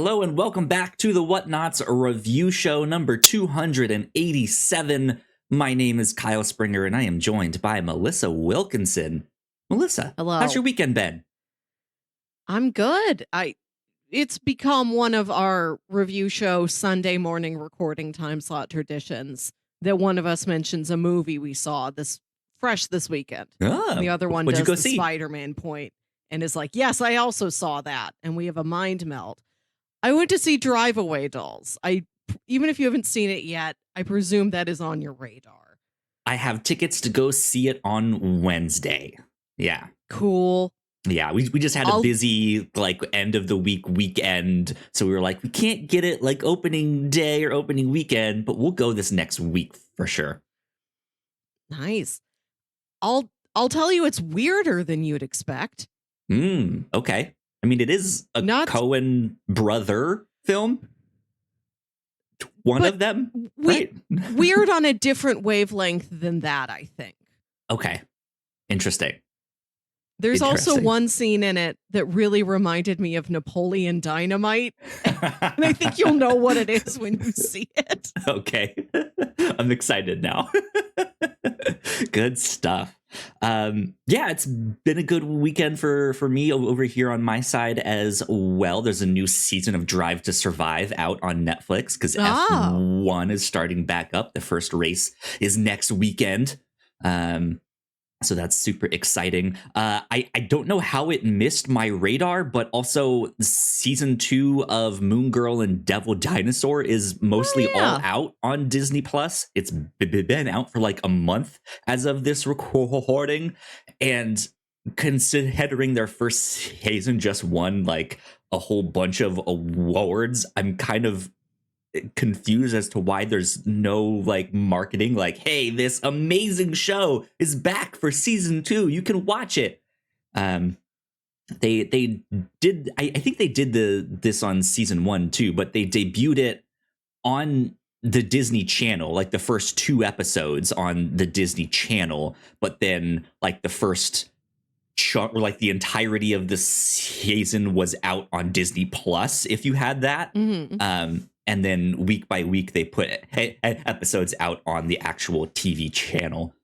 Hello and welcome back to the Whatnauts review show number 287. My name is Kyle Springer and I am joined by Melissa Wilkinson. Melissa, Hello. how's your weekend been? I'm good. It's become one of our review show Sunday morning recording time slot traditions that one of us mentions a movie we saw this weekend. Oh, the other one what'd does you go the see? Spider-Man point and is like, yes, I also saw that. And we have a mind meld. I went to see Drive Away Dolls. Even if you haven't seen it yet, I presume that is on your radar. I have tickets to go see it on Wednesday. Yeah. Cool. Yeah, we just had a busy end of the weekend, so we were like, we can't get it like opening day or opening weekend, but we'll go this next week for sure. Nice. I'll tell you, it's weirder than you'd expect. Okay. I mean, it is a Coen brother film. One of them, right? Weird on a different wavelength than that, I think. Okay. Interesting. There's also one scene in it that really reminded me of Napoleon Dynamite. And I think you'll know what it is when you see it. Okay. I'm excited now. Good stuff. It's been a good weekend for me over here on my side as well. There's a new season of Drive to Survive out on Netflix because F1 is starting back up. The first race is next weekend. So that's super exciting. I don't know how it missed my radar, but also season 2 of Moon Girl and Devil Dinosaur is mostly all out on Disney Plus. It's been out for like a month as of this recording. And considering their first season just won like a whole bunch of awards, I'm kind of confused as to why there's no like marketing like, hey, this amazing show is back for season 2, you can watch it. They did, I think they did this on season 1 too, but they debuted it on the Disney Channel, like the first 2 episodes on the Disney Channel, but then like the first chunk or like the entirety of the season was out on Disney Plus if you had that. And then week by week, they put episodes out on the actual TV channel.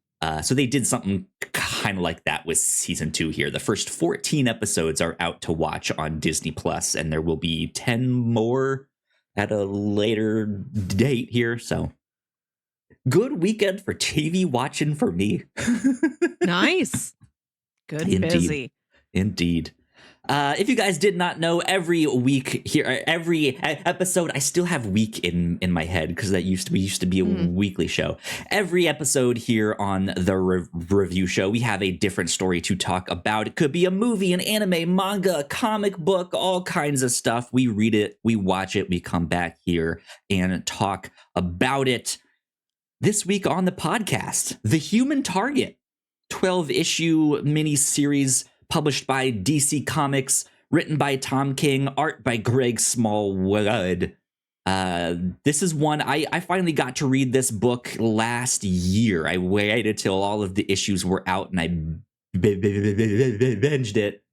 So they did something kind of like that with season 2 here. The first 14 episodes are out to watch on Disney Plus, and there will be 10 more at a later date here. So good weekend for TV watching for me. Nice. Good and busy. Indeed. If you guys did not know, every week here, every episode, I still have week in my head because that used to be a weekly show. Every episode here on the review show, we have a different story to talk about. It could be a movie, an anime, manga, a comic book, all kinds of stuff. We read it, we watch it, we come back here and talk about it. This week on the podcast, The Human Target, 12-issue miniseries published by DC Comics, written by Tom King, art by Greg Smallwood. This is one I finally got to read this book last year. I waited till all of the issues were out and I binged it.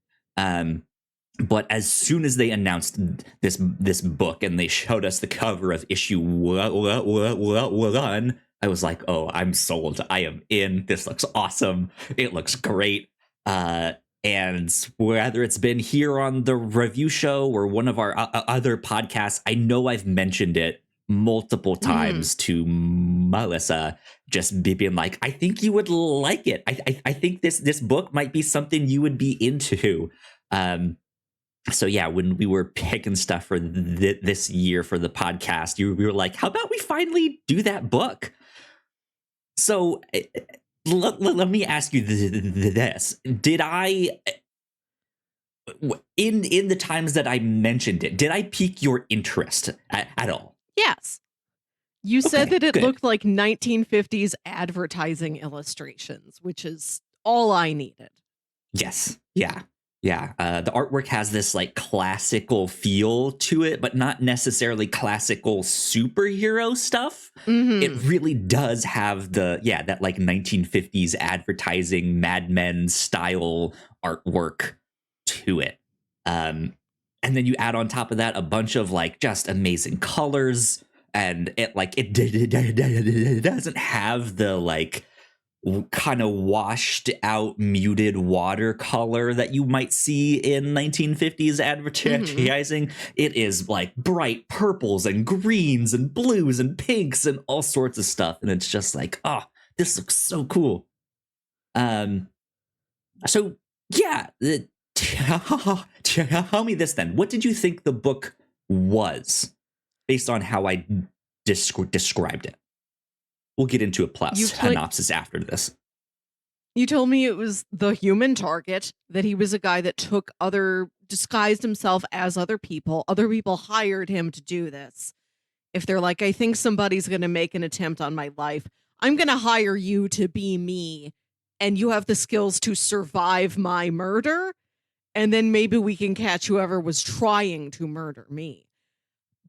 But as soon as they announced this book and they showed us the cover of issue 1, I was like, oh, I'm sold. I am in. This looks awesome. It looks great. And whether it's been here on the review show or one of our other podcasts, I know I've mentioned it multiple times to Melissa, just being like, I think you would like it. I think this book might be something you would be into. So yeah, when we were picking stuff for this year for the podcast, we were like, how about we finally do that book? So let me ask you this. Did I, in the times that I mentioned it, did I pique your interest at all? Yes. You said that it looked like 1950s advertising illustrations, which is all I needed. Yes. Yeah. The artwork has this like classical feel to it, but not necessarily classical superhero stuff. It really does have that like 1950s advertising Mad Men style artwork to it. and then you add on top of that a bunch of like just amazing colors, and it doesn't have the like kind of washed out muted watercolor that you might see in 1950s advertising. It is like bright purples and greens and blues and pinks and all sorts of stuff, and it's just like, oh, this looks so cool. So yeah, tell me this then. What did you think the book was based on how I described it? We'll get into a synopsis after this. You told me it was the human target, that he was a guy that disguised himself as other people. Other people hired him to do this. If they're like, I think somebody's going to make an attempt on my life, I'm going to hire you to be me, and you have the skills to survive my murder, and then maybe we can catch whoever was trying to murder me.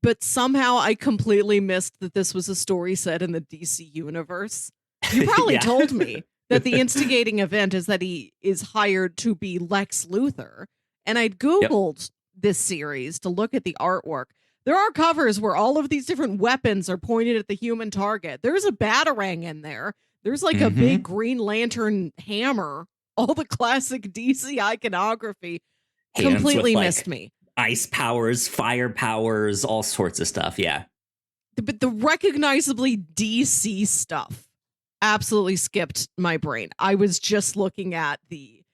But somehow I completely missed that this was a story set in the DC universe. You probably told me that the instigating event is that he is hired to be Lex Luthor. And I'd Googled this series to look at the artwork. There are covers where all of these different weapons are pointed at the human target. There's a batarang in there. There's like a big Green Lantern hammer. All the classic DC iconography completely missed me. Ice powers, fire powers, all sorts of stuff. Yeah. But the recognizably DC stuff absolutely skipped my brain. I was just looking at a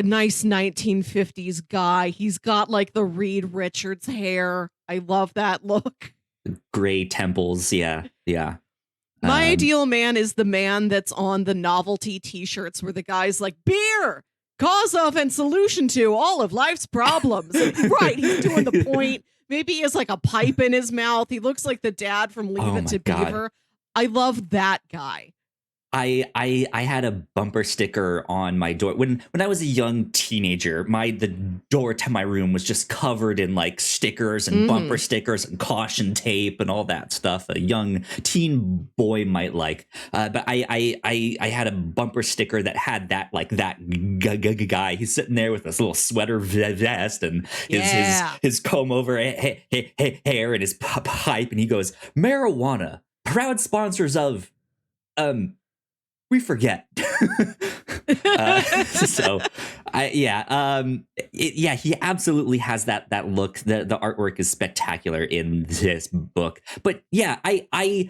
nice 1950s guy. He's got like the Reed Richards hair. I love that look. Gray temples. Yeah. Yeah. My ideal man is the man that's on the novelty t-shirts where the guy's like, beer, cause of and solution to all of life's problems. Right, he's doing the point. Maybe he has like a pipe in his mouth. He looks like the dad from Leave It to Beaver. I love that guy. I had a bumper sticker on my door when I was a young teenager. The door to my room was just covered in like stickers and bumper stickers and caution tape and all that stuff a young teen boy might like. But I had a bumper sticker that had that guy. He's sitting there with this little sweater vest and his comb over hair and his pipe, and he goes, "Marijuana, proud sponsors of we forget." He absolutely has that look. The artwork is spectacular in this book. But yeah, I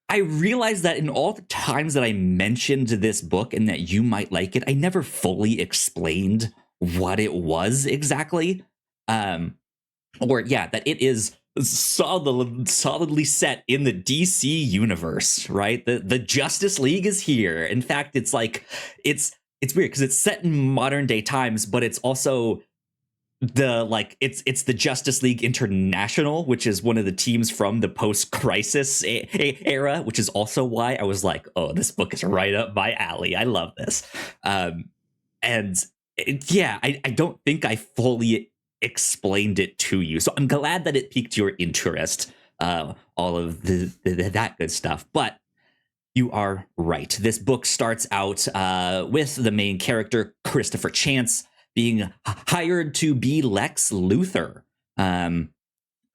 realized that in all the times that I mentioned this book and that you might like it, I never fully explained what it was exactly. That it is solidly set in the DC universe, right? The Justice League is here. In fact, it's like it's weird because it's set in modern day times, but it's also it's the Justice League International, which is one of the teams from the post-crisis era, which is also why I was like, oh, this book is right up my alley. I love this. I don't think I fully explained it to you, so I'm glad that it piqued your interest, all of that good stuff. But you are right. This book starts out with the main character, Christopher Chance, being hired to be Lex Luthor.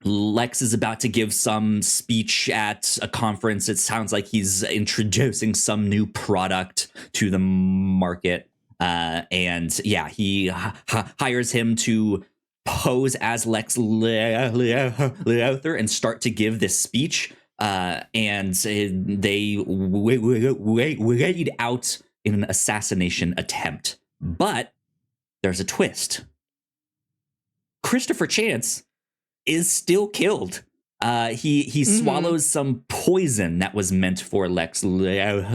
Lex is about to give some speech at a conference. It sounds like he's introducing some new product to the market, he hires him to pose as Lex Luthor and start to give this speech, and they weighed out in an assassination attempt. But there's a twist. Christopher Chance is still killed. He swallows some poison that was meant for Lex Luthor,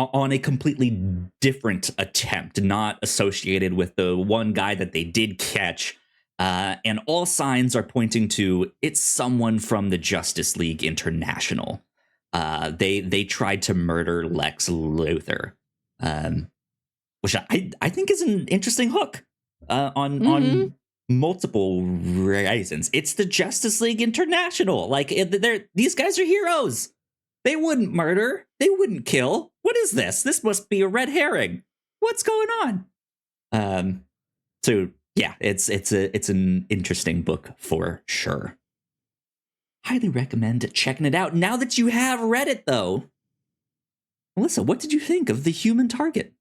on a completely different attempt, not associated with the one guy that they did catch. And all signs are pointing to it's someone from the Justice League International. They tried to murder Lex Luthor, which I think is an interesting hook on multiple reasons. It's the Justice League International. Like, these guys are heroes. They wouldn't murder. They wouldn't kill. What is this? This must be a red herring. what's going on? So yeah, it's an interesting book for sure. Highly recommend checking it out. Now that you have read it, though, Melissa, what did you think of The Human Target?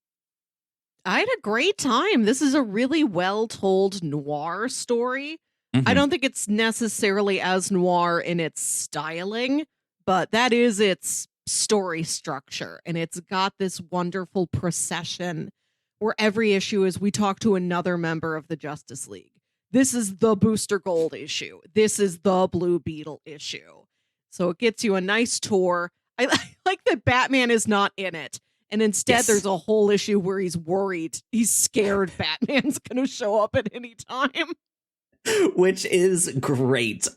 I had a great time. This is a really well told noir story. I Mm-hmm. don't think it's necessarily as noir in its styling, but that is its story structure. And it's got this wonderful procession where every issue is we talk to another member of the Justice League. This is the Booster Gold issue. This is the Blue Beetle issue. So it gets you a nice tour. I like that Batman is not in it. And instead, Yes. there's a whole issue where he's worried. He's scared Batman's going to show up at any time. Which is great.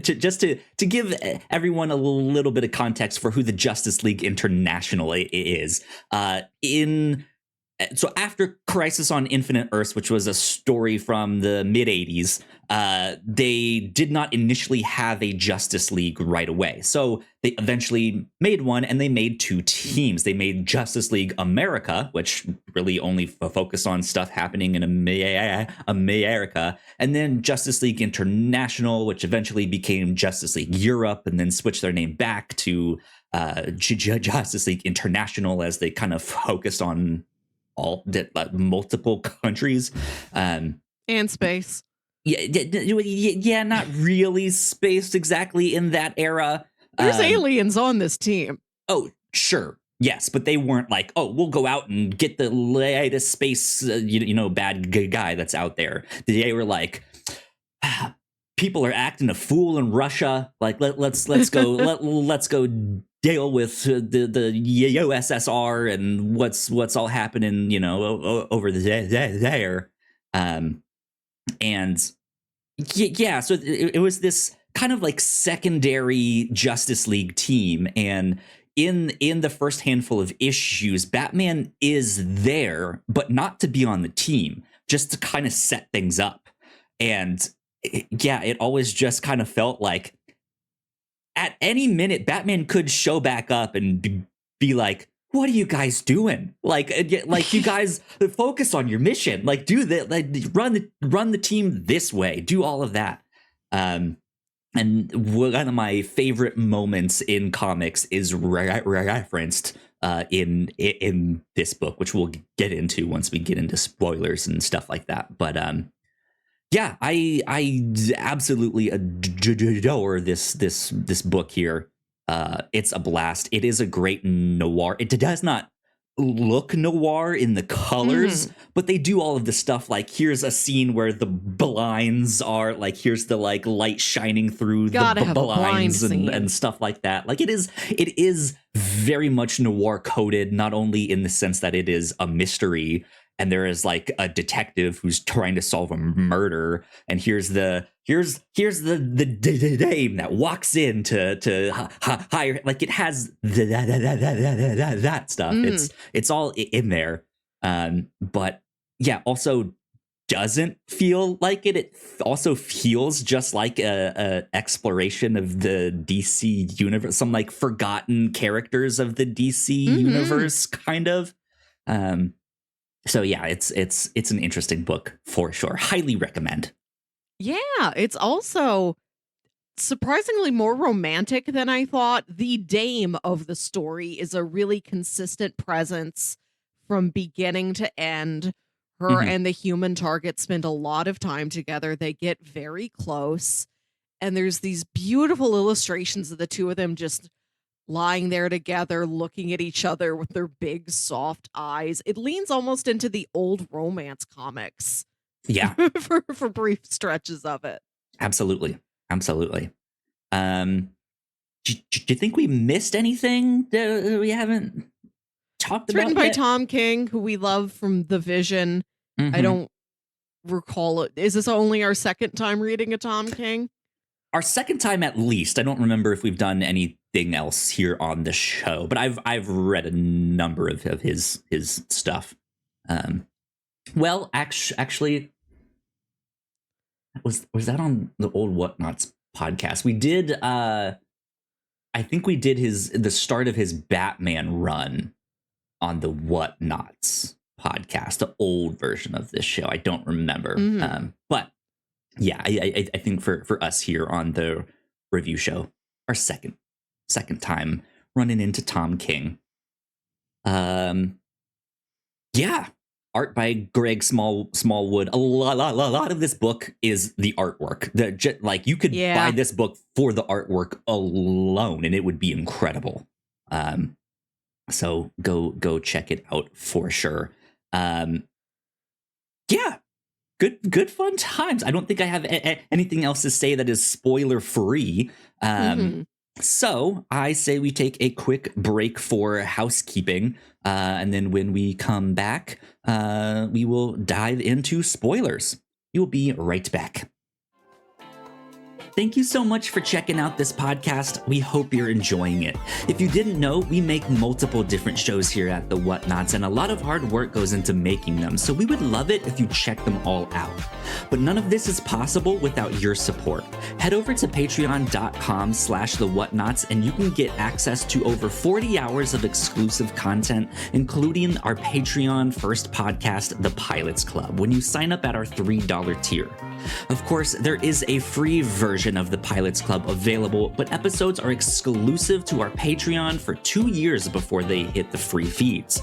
Just to give everyone a little bit of context for who the Justice League International is. So after Crisis on Infinite Earths, which was a story from the mid 80s, they did not initially have a Justice League right away. So they eventually made one, and they made two teams. They made Justice League America, which really only focused on stuff happening in America, and then Justice League International, which eventually became Justice League Europe, and then switched their name back to Justice League International as they kind of focused on multiple countries and space. Yeah, not really spaced exactly in that era. There's aliens on this team. Oh, sure. Yes, but they weren't like, oh, we'll go out and get the latest space, bad guy that's out there. They were like, people are acting a fool in Russia. Like, let's go, let's go deal with the USSR and what's all happening, over there. And yeah, so it was this kind of like secondary Justice League team, and in the first handful of issues, Batman is there, but not to be on the team, just to kind of set things up. And it always just kind of felt like at any minute Batman could show back up and be like, what are you guys doing? Like you guys focus on your mission. Like, do that. Like, run the team this way. Do all of that. And one of my favorite moments in comics is referenced in this book, which we'll get into once we get into spoilers and stuff like that. But yeah, I absolutely adore this book here. It's a blast. It is a great noir. It does not look noir in the colors, but they do all of the stuff. Like, here's a scene where the blinds are like, here's the like light shining through the blinds and stuff like that. Like, it is very much noir coded, not only in the sense that it is a mystery and there is like a detective who's trying to solve a murder, and here's the dame that walks in to hire. Like, it has that stuff. It's all in there, but yeah, also doesn't feel like it. It also feels just like a exploration of the DC universe, some like forgotten characters of the DC universe, kind of. So yeah, it's an interesting book for sure. Highly recommend. Yeah, it's also surprisingly more romantic than I thought. The dame of the story is a really consistent presence from beginning to end. Her and the Human Target spend a lot of time together. They get very close. And there's these beautiful illustrations of the two of them just lying there together, looking at each other with their big, soft eyes. It leans almost into the old romance comics. Yeah. for brief stretches of it. Absolutely. Do you think we missed anything that we haven't talked about? Written by Tom King, who we love from The Vision. I don't recall it. Is this only our second time reading a Tom King? Our second time at least. I don't remember if we've done anything else here on the show, but I've read a number of his stuff. Well, actually, was that on the old Whatnauts podcast? We did. I think we did the start of his Batman run on the Whatnauts. podcast, the old version of this show. I don't remember. But yeah, I think for us here on the review show, our second time running into Tom King. Yeah, art by Greg Smallwood. A lot of this book is the artwork. Like you could buy this book for the artwork alone, and it would be incredible. So go check it out for sure. Yeah, good fun times. I don't think I have anything else to say that is spoiler free. So I say we take a quick break for housekeeping, and then when we come back, we will dive into spoilers. We will be right back. Thank you so much for checking out this podcast. We hope you're enjoying it. If you didn't know, we make multiple different shows here at the Whatnauts, and a lot of hard work goes into making them, so we would love it if you check them all out. But none of this is possible without your support. Head over to patreon.com/thewhatnauts, and you can get access to over 40 hours of exclusive content, including our Patreon first podcast, The Pilots Club, when you sign up at our $3 tier. Of course, there is a free version of the Pilots Club available, but episodes are exclusive to our Patreon for 2 years before they hit the free feeds.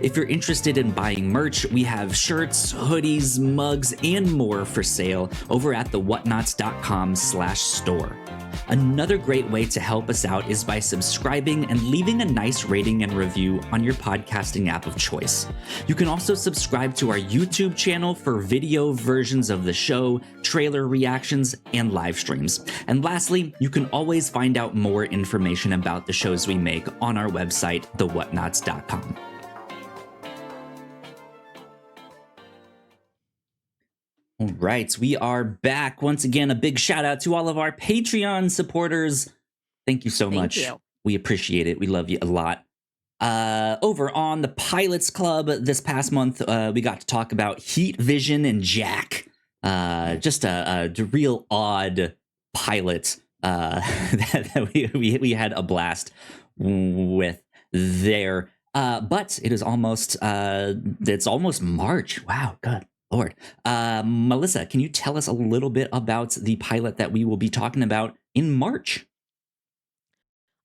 If you're interested in buying merch, we have shirts, hoodies, mugs, and more for sale over at thewhatnauts.com/store. Another great way to help us out is by subscribing and leaving a nice rating and review on your podcasting app of choice. You can also subscribe to our YouTube channel for video versions of the show, trailer reactions, and live streams. And lastly, you can always find out more information about the shows we make on our website, thewhatnauts.com. All right, we are back. Once again, a big shout out to all of our Patreon supporters. Thank you so much. We appreciate it. We love you a lot. Over on the Pilots Club this past month, we got to talk about Heat Vision and Jack. Just a real odd pilot that we had a blast with there. But it is almost it's almost March. Wow, good Lord. Melissa, can you tell us a little bit about the pilot that we will be talking about in March?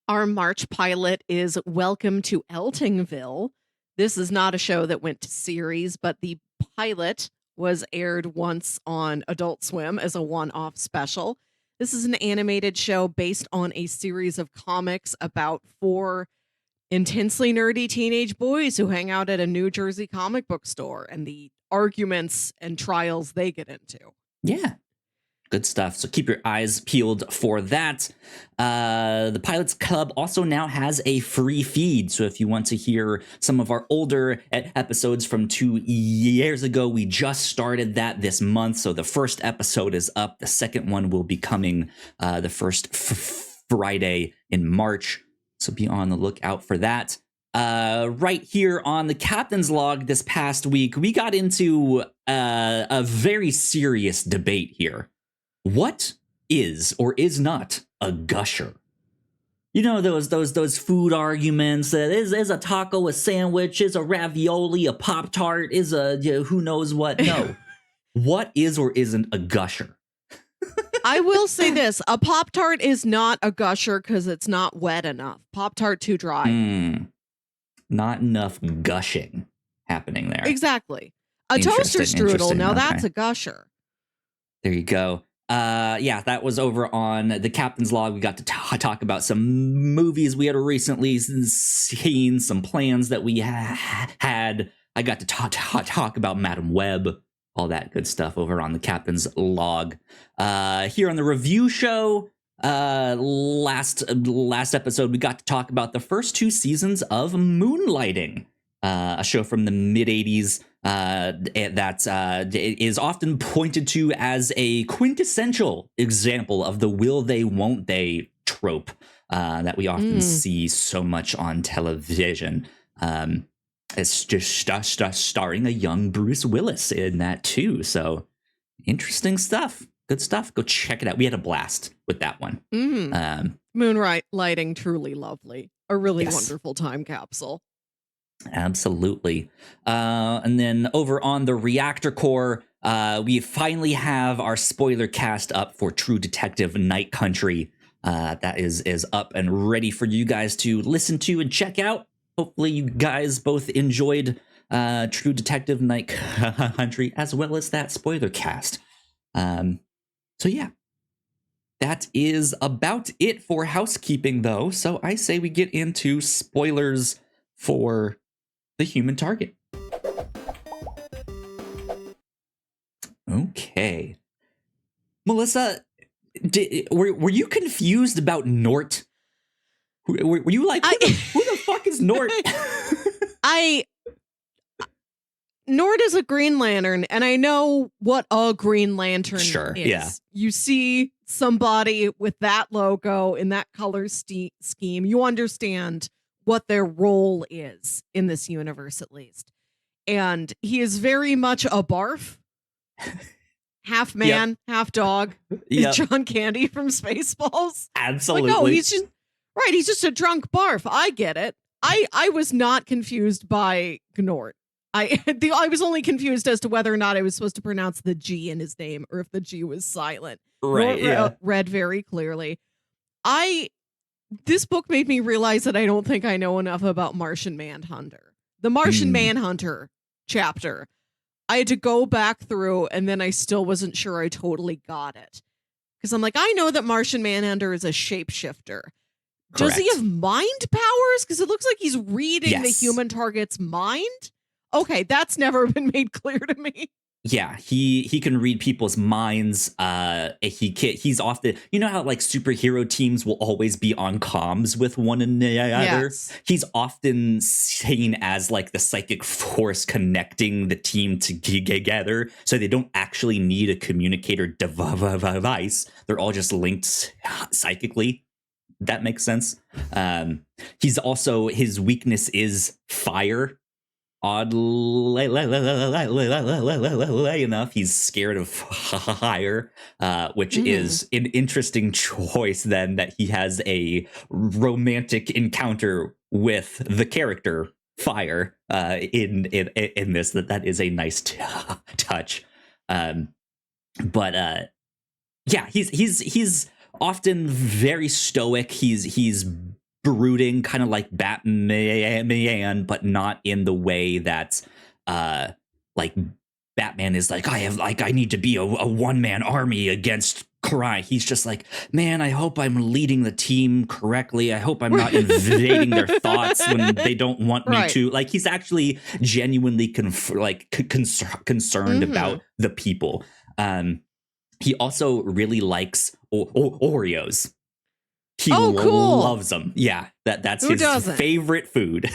Our March pilot is Welcome to Eltingville. This is not a show that went to series, but the pilot was aired once on Adult Swim as a one-off special. This is an animated show based on a series of comics about 4 intensely nerdy teenage boys who hang out at a New Jersey comic book store and the arguments and trials they get into. Yeah. Good stuff. So keep your eyes peeled for that. The Pilots Club also now has a free feed. So if you want to hear some of our older episodes from 2 years ago, we just started that this month. So the first episode is up. The second one will be coming the first Friday in March. So be on the lookout for that. Right here on the Captain's Log this past week, we got into a very serious debate here. What is or is not a gusher? You know, those food arguments that is a taco, a sandwich, is a ravioli, a Pop-Tart, is a who knows what. No. What is or isn't a gusher? I will say this, a Pop-Tart is not a gusher because it's not wet enough. Pop-Tart too dry. Not enough gushing happening there. Exactly. A toaster strudel, now that's a gusher. There you go. Yeah, that was over on the Captain's Log. We got to talk about some movies we had recently seen, some plans that we had. I got to talk about Madam Web, all that good stuff over on the Captain's Log. Here on the review show, last episode, we got to talk about the first 2 seasons of Moonlighting, a show from the mid-'80s that is often pointed to as a quintessential example of the will they, won't they trope that we often see so much on television. It's just starring a young Bruce Willis in that too. So interesting stuff. Good stuff. Go check it out. We had a blast with that one. Moonlighting, truly lovely. A really wonderful time capsule. Absolutely. And then over on the Reactor Core, we finally have our spoiler cast up for True Detective Night Country. That is up and ready for you guys to listen to and check out. Hopefully you guys both enjoyed True Detective Night Country as well as that spoiler cast. So yeah, that is about it for housekeeping, though. So I say we get into spoilers for The Human Target. Okay. Melissa, were you confused about Nort? Were you like, who the fuck is Nort? Nord is a Green Lantern, and I know what a Green Lantern is. Yeah. You see somebody with that logo in that color scheme, you understand what their role is in this universe, at least. And he is very much a barf. Half man, half dog. Is John Candy from Spaceballs. Absolutely. Like, no, he's just a drunk barf. I get it. I was not confused by Gnort. I was only confused as to whether or not I was supposed to pronounce the G in his name or if the G was silent. Right. Read very clearly. This book made me realize that I don't think I know enough about Martian Manhunter. The Martian Manhunter chapter, I had to go back through, and then I still wasn't sure I totally got it. Because I'm like, I know that Martian Manhunter is a shapeshifter. Does he have mind powers? Because it looks like he's reading the human target's mind. Okay, that's never been made clear to me. Yeah, he can read people's minds. He's often, you know how like superhero teams will always be on comms with one another. Yes. He's often seen as like the psychic force connecting the team together, so they don't actually need a communicator device. They're all just linked psychically. That makes sense. He's also, his weakness is fire. Oddly enough, he's scared of fire, which is an interesting choice. Then that he has a romantic encounter with the character Fire in this. That is a nice touch. But yeah, he's often very stoic. He's brooding, kind of like Batman, but not in the way that like Batman is like, I need to be a one-man army against crime. He's just like, man, I hope I'm leading the team correctly. I hope I'm not invading their thoughts when they don't want me to. Like, he's actually genuinely concerned about the people. He also really likes Oreos. He loves them. Yeah, that's his favorite food.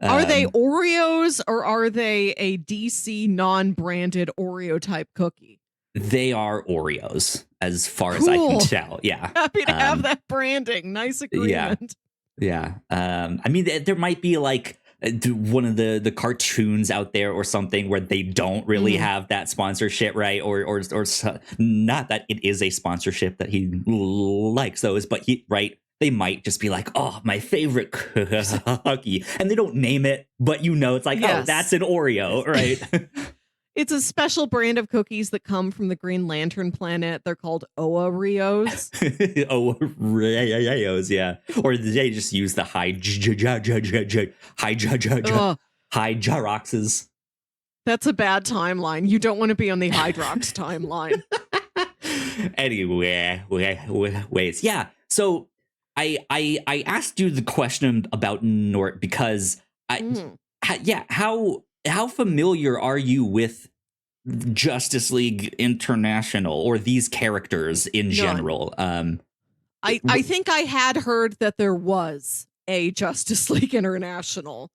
Are they Oreos or are they a DC non-branded Oreo type cookie? They are Oreos, as far as I can tell. Yeah, happy to have that branding. Nice agreement. Yeah. I mean, there might be like one of the cartoons out there or something where they don't really have that sponsorship, right? Or not that it is a sponsorship that he likes those, but they might just be like, oh, my favorite cookie, and they don't name it, but it's like, oh, that's an Oreo, right? It's a special brand of cookies that come from the Green Lantern planet. They're called Oreos. Oreos, yeah. Or they just use the high Hydroxes. That's a bad timeline. You don't want to be on the Hydrox timeline. Anyways, yeah. So I asked you the question about Nort because how familiar are you with Justice League International or these characters in general? I think I had heard that there was a Justice League International.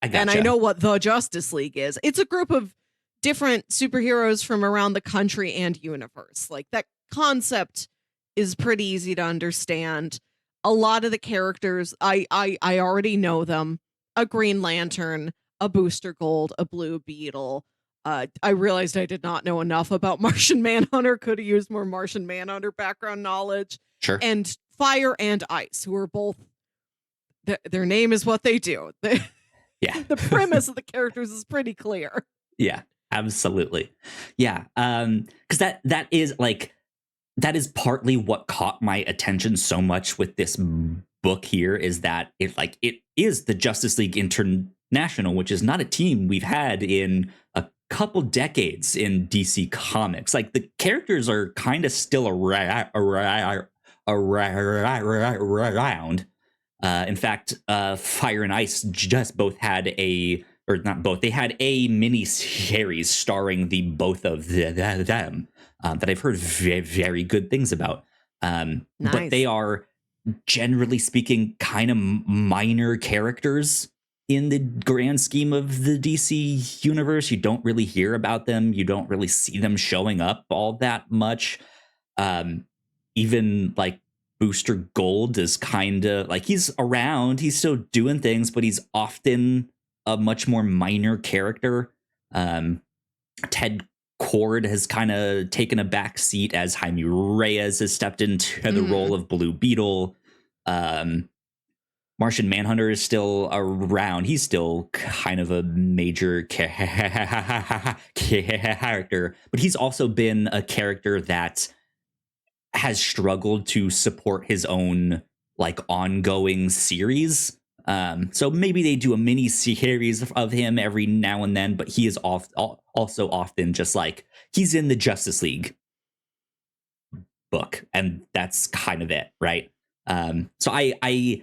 And I know what the Justice League is. It's a group of different superheroes from around the country and universe. Like, that concept is pretty easy to understand. A lot of the characters, I already know them. A Green Lantern, a Booster Gold, a Blue Beetle. I realized I did not know enough about Martian Manhunter. Could have used more Martian Manhunter background knowledge. Sure. And Fire and Ice, who are both, their name is what they do. Yeah. The premise of the characters is pretty clear. Yeah, absolutely. Yeah. Because that is like, that is partly what caught my attention so much with this book here, is that it is the Justice League International, which is not a team we've had in a couple decades in DC Comics. Like, the characters are kind of still around. In fact, Fire and Ice just both had or not both, they had a mini series starring the both of them that I've heard very, very good things about. Nice. But they are, generally speaking, kind of minor characters in the grand scheme of the DC universe. You don't really hear about them. You don't really see them showing up all that much. Even like Booster Gold is kind of like, he's around, he's still doing things, but he's often a much more minor character. Ted Cord has kind of taken a back seat as Jaime Reyes has stepped into the role of Blue Beetle. Martian Manhunter is still around. He's still kind of a major character, but he's also been a character that has struggled to support his own like ongoing series. So maybe they do a mini series of him every now and then, but he is also often just like, he's in the Justice League book, and that's kind of it, right? So I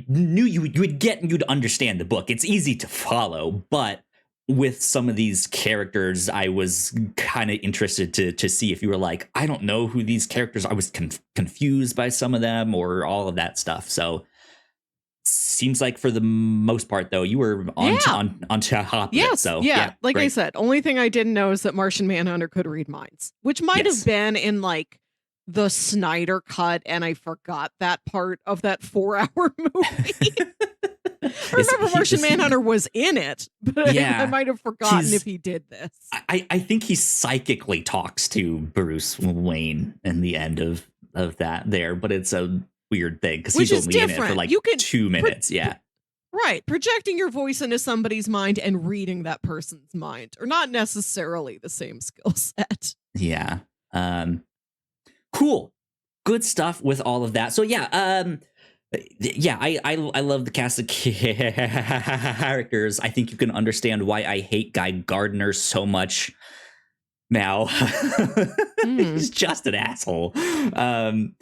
knew you would get and you'd understand the book. It's easy to follow, but with some of these characters, I was kind of interested to see if you were like, I don't know who these characters are. I was confused by some of them or all of that stuff. So seems like for the most part, though, you were on top of it. So yeah. Like great. I said, only thing I didn't know is that Martian Manhunter could read minds, which might have been in like the Snyder cut, and I forgot that part of that 4-hour movie. I remember Martian Manhunter was in it, but I might have forgotten if he did this. I think he psychically talks to Bruce Wayne in the end of that there, but it's a weird thing because he's only in it for like 2 minutes. Right. Projecting your voice into somebody's mind and reading that person's mind are not necessarily the same skill set. Yeah. Cool. Good stuff with all of that. So I love the cast of characters. I think you can understand why I hate Guy Gardner so much now. He's just an asshole. So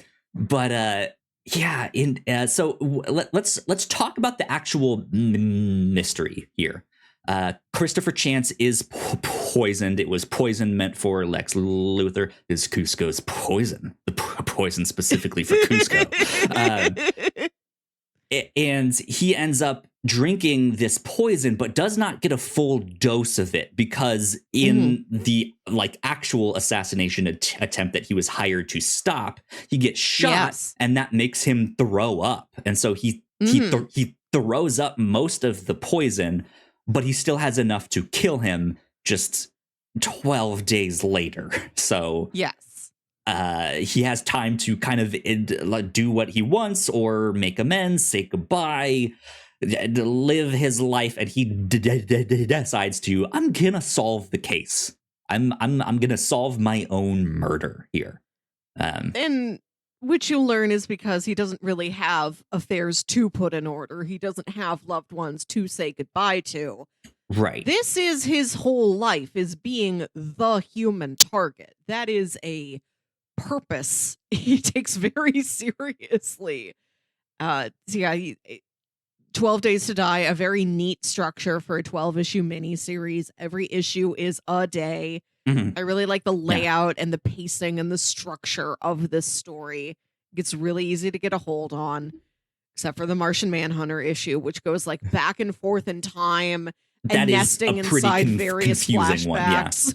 let's talk about the actual mystery here. Christopher Chance is poisoned. It was poison meant for Lex Luthor. Is Cusco's poison? The poison specifically for Cusco. And he ends up drinking this poison, but does not get a full dose of it because in the like actual assassination attempt that he was hired to stop, he gets shot and that makes him throw up. And so he throws up most of the poison, but he still has enough to kill him just 12 days later. So he has time to kind of do what he wants or make amends, say goodbye, live his life, and he decides to, I'm gonna solve the case. I'm gonna solve my own murder here. And which you'll learn is because he doesn't really have affairs to put in order. He doesn't have loved ones to say goodbye to. Right. This is his whole life, is being the human target. That is a purpose he takes very seriously. 12 Days to Die, a very neat structure for a 12-issue miniseries. Every issue is a day. I really like the layout and the pacing and the structure of this story. It gets really easy to get a hold on, except for the Martian Manhunter issue, which goes like back and forth in time and nesting inside various flashbacks.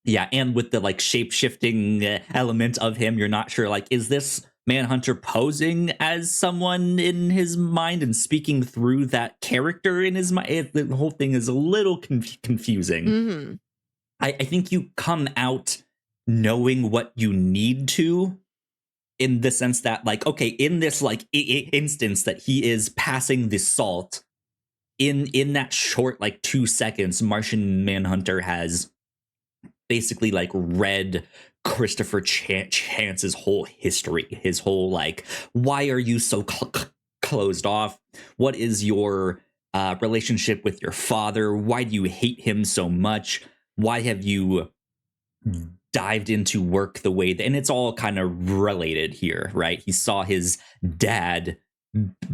Yeah, and with the like shape-shifting element of him, you're not sure, like, is this Manhunter posing as someone in his mind and speaking through that character in his mind? The whole thing is a little confusing. I think you come out knowing what you need to, in the sense that, like, okay, in this like instance that he is passing the salt, in that short, like 2 seconds, Martian Manhunter has basically like read Christopher Chance's whole history, his whole like, why are you so closed off? What is your relationship with your father? Why do you hate him so much? Why have you dived into work the way that, and it's all kind of related here, right? He saw his dad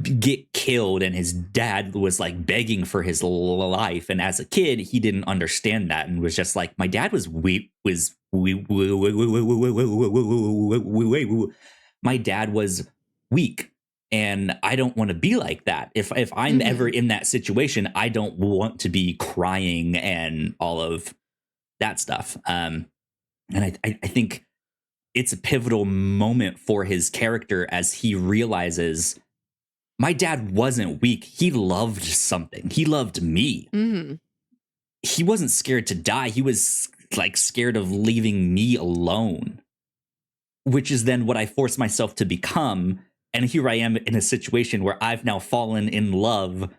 get killed and his dad was like begging for his life, and as a kid he didn't understand that and was just like, my dad was my dad was weak and I don't want to be like that. If I'm ever in that situation, I don't want to be crying and all of that stuff. And I think it's a pivotal moment for his character as he realizes, my dad wasn't weak. He loved something. He loved me. Mm-hmm. He wasn't scared to die. He was like scared of leaving me alone, which is then what I force myself to become. And here I am in a situation where I've now fallen in love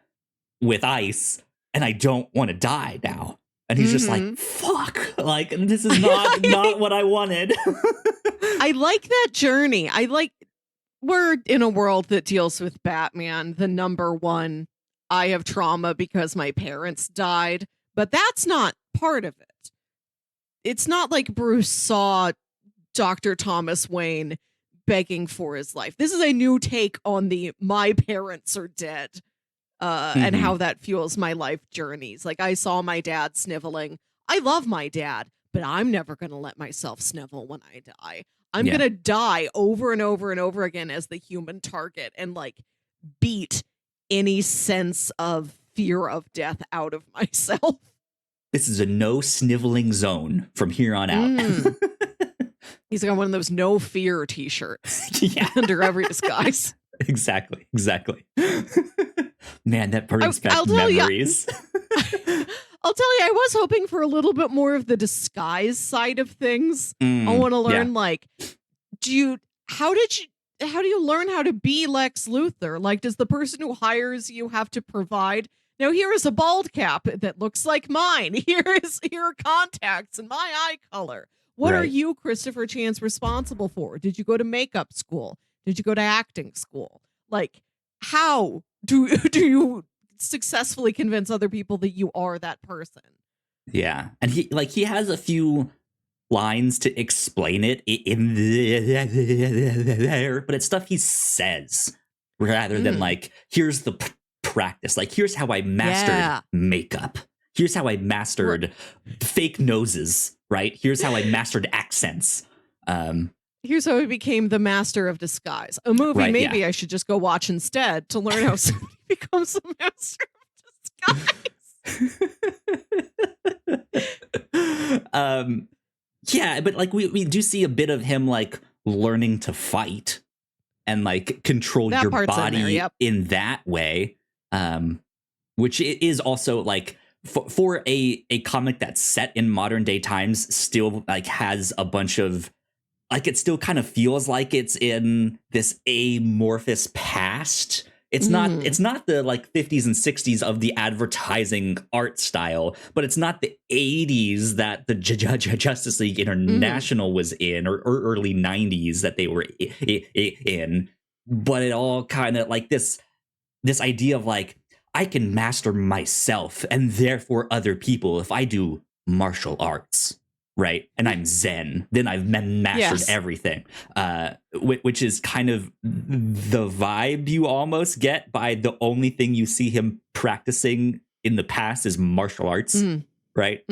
with ice and I don't want to die now. And he's just like, fuck, like, this is not what I wanted. I like that journey. We're in a world that deals with Batman, the number one, I have trauma because my parents died, but that's not part of it. It's not like Bruce saw Dr. Thomas Wayne begging for his life. This is a new take on the my parents are dead and how that fuels my life journeys. Like, I saw my dad sniveling. I love my dad, but I'm never going to let myself snivel when I die. I'm going to die over and over and over again as the human target and like beat any sense of fear of death out of myself. This is a no sniveling zone from here on out. He's got one of those no fear t-shirts under every disguise. Exactly. Man, that brings back memories. I'll tell you, I was hoping for a little bit more of the disguise side of things. I want to learn, like, how do you learn how to be Lex Luthor? Like, does the person who hires you have to provide? Now, here is a bald cap that looks like mine. Here are contacts and my eye color. What are you, Christopher Chance, responsible for? Did you go to makeup school? Did you go to acting school? Like, how do you successfully convince other people that you are that person? Yeah. And he has a few lines to explain it in there, but it's stuff he says rather than like, here's the practice. Like, here's how I mastered makeup. Here's how I mastered fake noses, right? Here's how I mastered accents. Here's how I became the master of disguise. A movie maybe I should just go watch instead to learn how somebody becomes a master of disguise. Yeah, but like we do see a bit of him like learning to fight and like control your body in that way, which is also like for a comic that's set in modern day times, still like has a bunch of like, it still kind of feels like it's in this amorphous past. It's not the like 50s and 60s of the advertising art style, but it's not the 80s that the Justice League International was in, or early 90s that they were in. But it all kind of like this idea of like, I can master myself and therefore other people if I do martial arts. Right. And I'm Zen. Then I've mastered everything, which is kind of the vibe you almost get by the only thing you see him practicing in the past is martial arts. Right.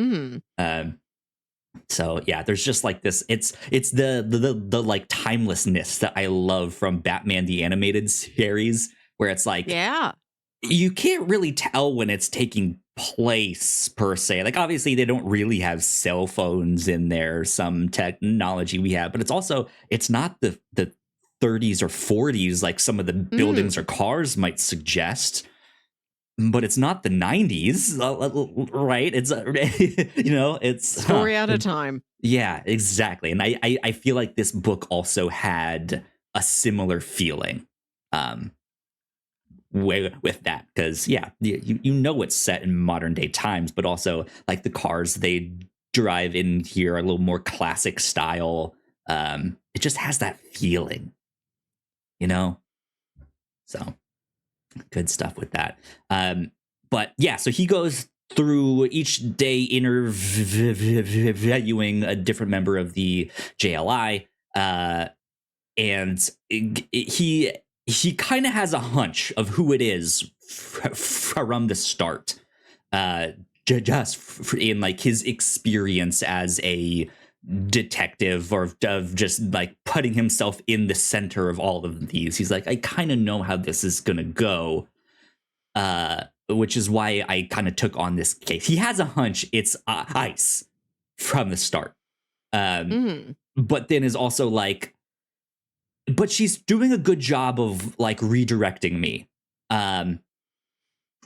So, yeah, there's just like this. It's the like timelessness that I love from Batman, the animated series, where it's like, you can't really tell when it's taking place per se. Like, obviously they don't really have cell phones in there, some technology we have, but it's not the 30s or 40s like some of the buildings or cars might suggest, but it's not the 90s, right? It's it's story at a time. Yeah, exactly. And I feel like this book also had a similar feeling. with that, because you know it's set in modern day times, but also like the cars they drive in here are a little more classic style. It just has that feeling, you know. So good stuff with that. But yeah, so he goes through each day interviewing a different member of the JLI, and he kind of has a hunch of who it is from the start, just in like his experience as a detective, or of just like putting himself in the center of all of these. He's like, I kind of know how this is gonna go, which is why I kind of took on this case. He has a hunch it's ice from the start, but then is also like, but she's doing a good job of like redirecting me.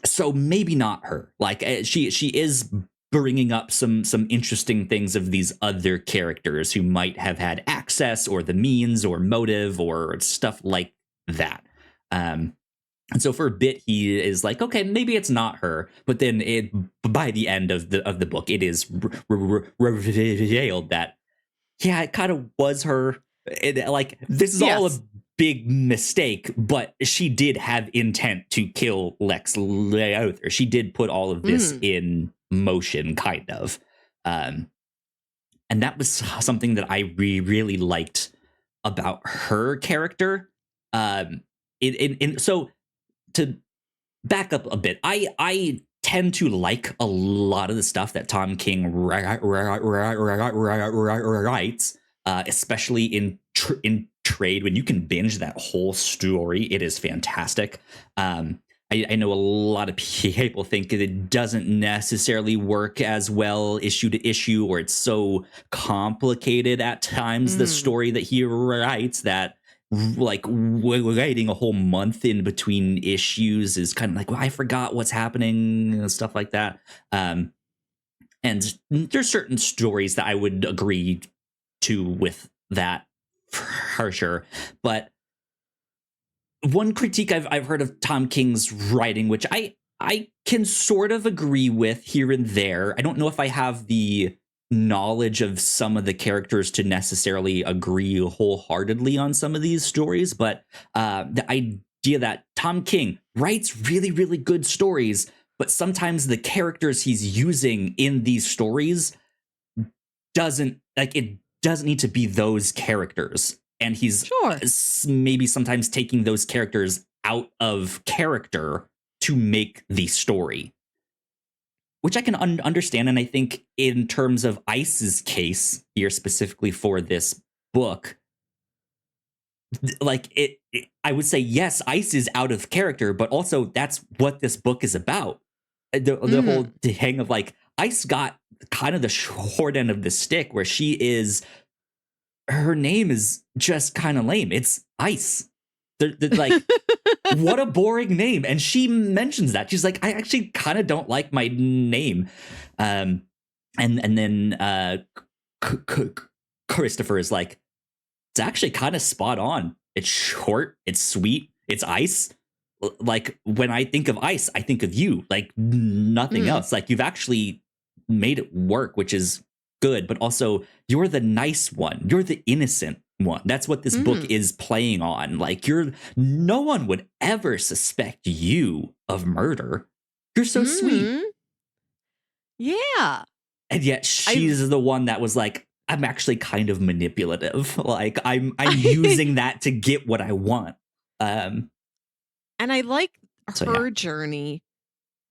So maybe not her. Like she is bringing up some interesting things of these other characters who might have had access or the means or motive or stuff like that. And so for a bit he is like, okay, maybe it's not her. But then by the end of the book, it is revealed that it kind of was her. Like this is all a big mistake, but she did have intent to kill Lex Luthor. She did put all of this in motion, kind of. And that was something that I really liked about her character. So to back up a bit, I tend to like a lot of the stuff that Tom King writes, especially in trade. When you can binge that whole story, it is fantastic. I know a lot of people think that it doesn't necessarily work as well issue to issue, or it's so complicated at times, the story that he writes, that like waiting a whole month in between issues is kind of like, well, I forgot what's happening and stuff like that. And there's certain stories that I would agree to with that for sure. But one critique I've heard of Tom King's writing, which I can sort of agree with here and there. I don't know if I have the knowledge of some of the characters to necessarily agree wholeheartedly on some of these stories, but the idea that Tom King writes really, really good stories, but sometimes the characters he's using in these stories doesn't need to be those characters. And he's maybe sometimes taking those characters out of character to make the story, which I can understand. And I think in terms of Ice's case here, specifically for this book, like I would say, yes, Ice is out of character, but also that's what this book is about. The whole hang of like, Ice got kind of the short end of the stick, where her name is just kind of lame. It's Ice. They're like, what a boring name. And she mentions that. She's like, I actually kind of don't like my name. And then Christopher is like, it's actually kind of spot on. It's short. It's sweet. It's Ice. Like when I think of Ice, I think of you. Like nothing else. Like you've actually made it work, which is good. But also, you're the nice one. You're the innocent one. That's what this book is playing on. Like no one would ever suspect you of murder. You're so sweet. Yeah. And yet she's the one that was like, I'm actually kind of manipulative. Like I'm using that to get what I want. And I like her journey.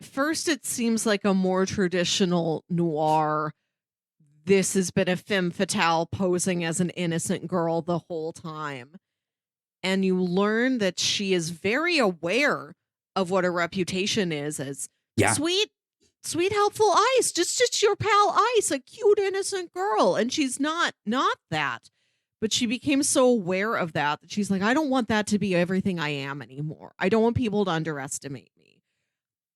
First, it seems like a more traditional noir. This has been a femme fatale posing as an innocent girl the whole time. And you learn that she is very aware of what her reputation is as sweet, helpful Ice. Just your pal Ice, a cute, innocent girl. And she's not that. But she became so aware of that she's like, I don't want that to be everything I am anymore. I don't want people to underestimate me.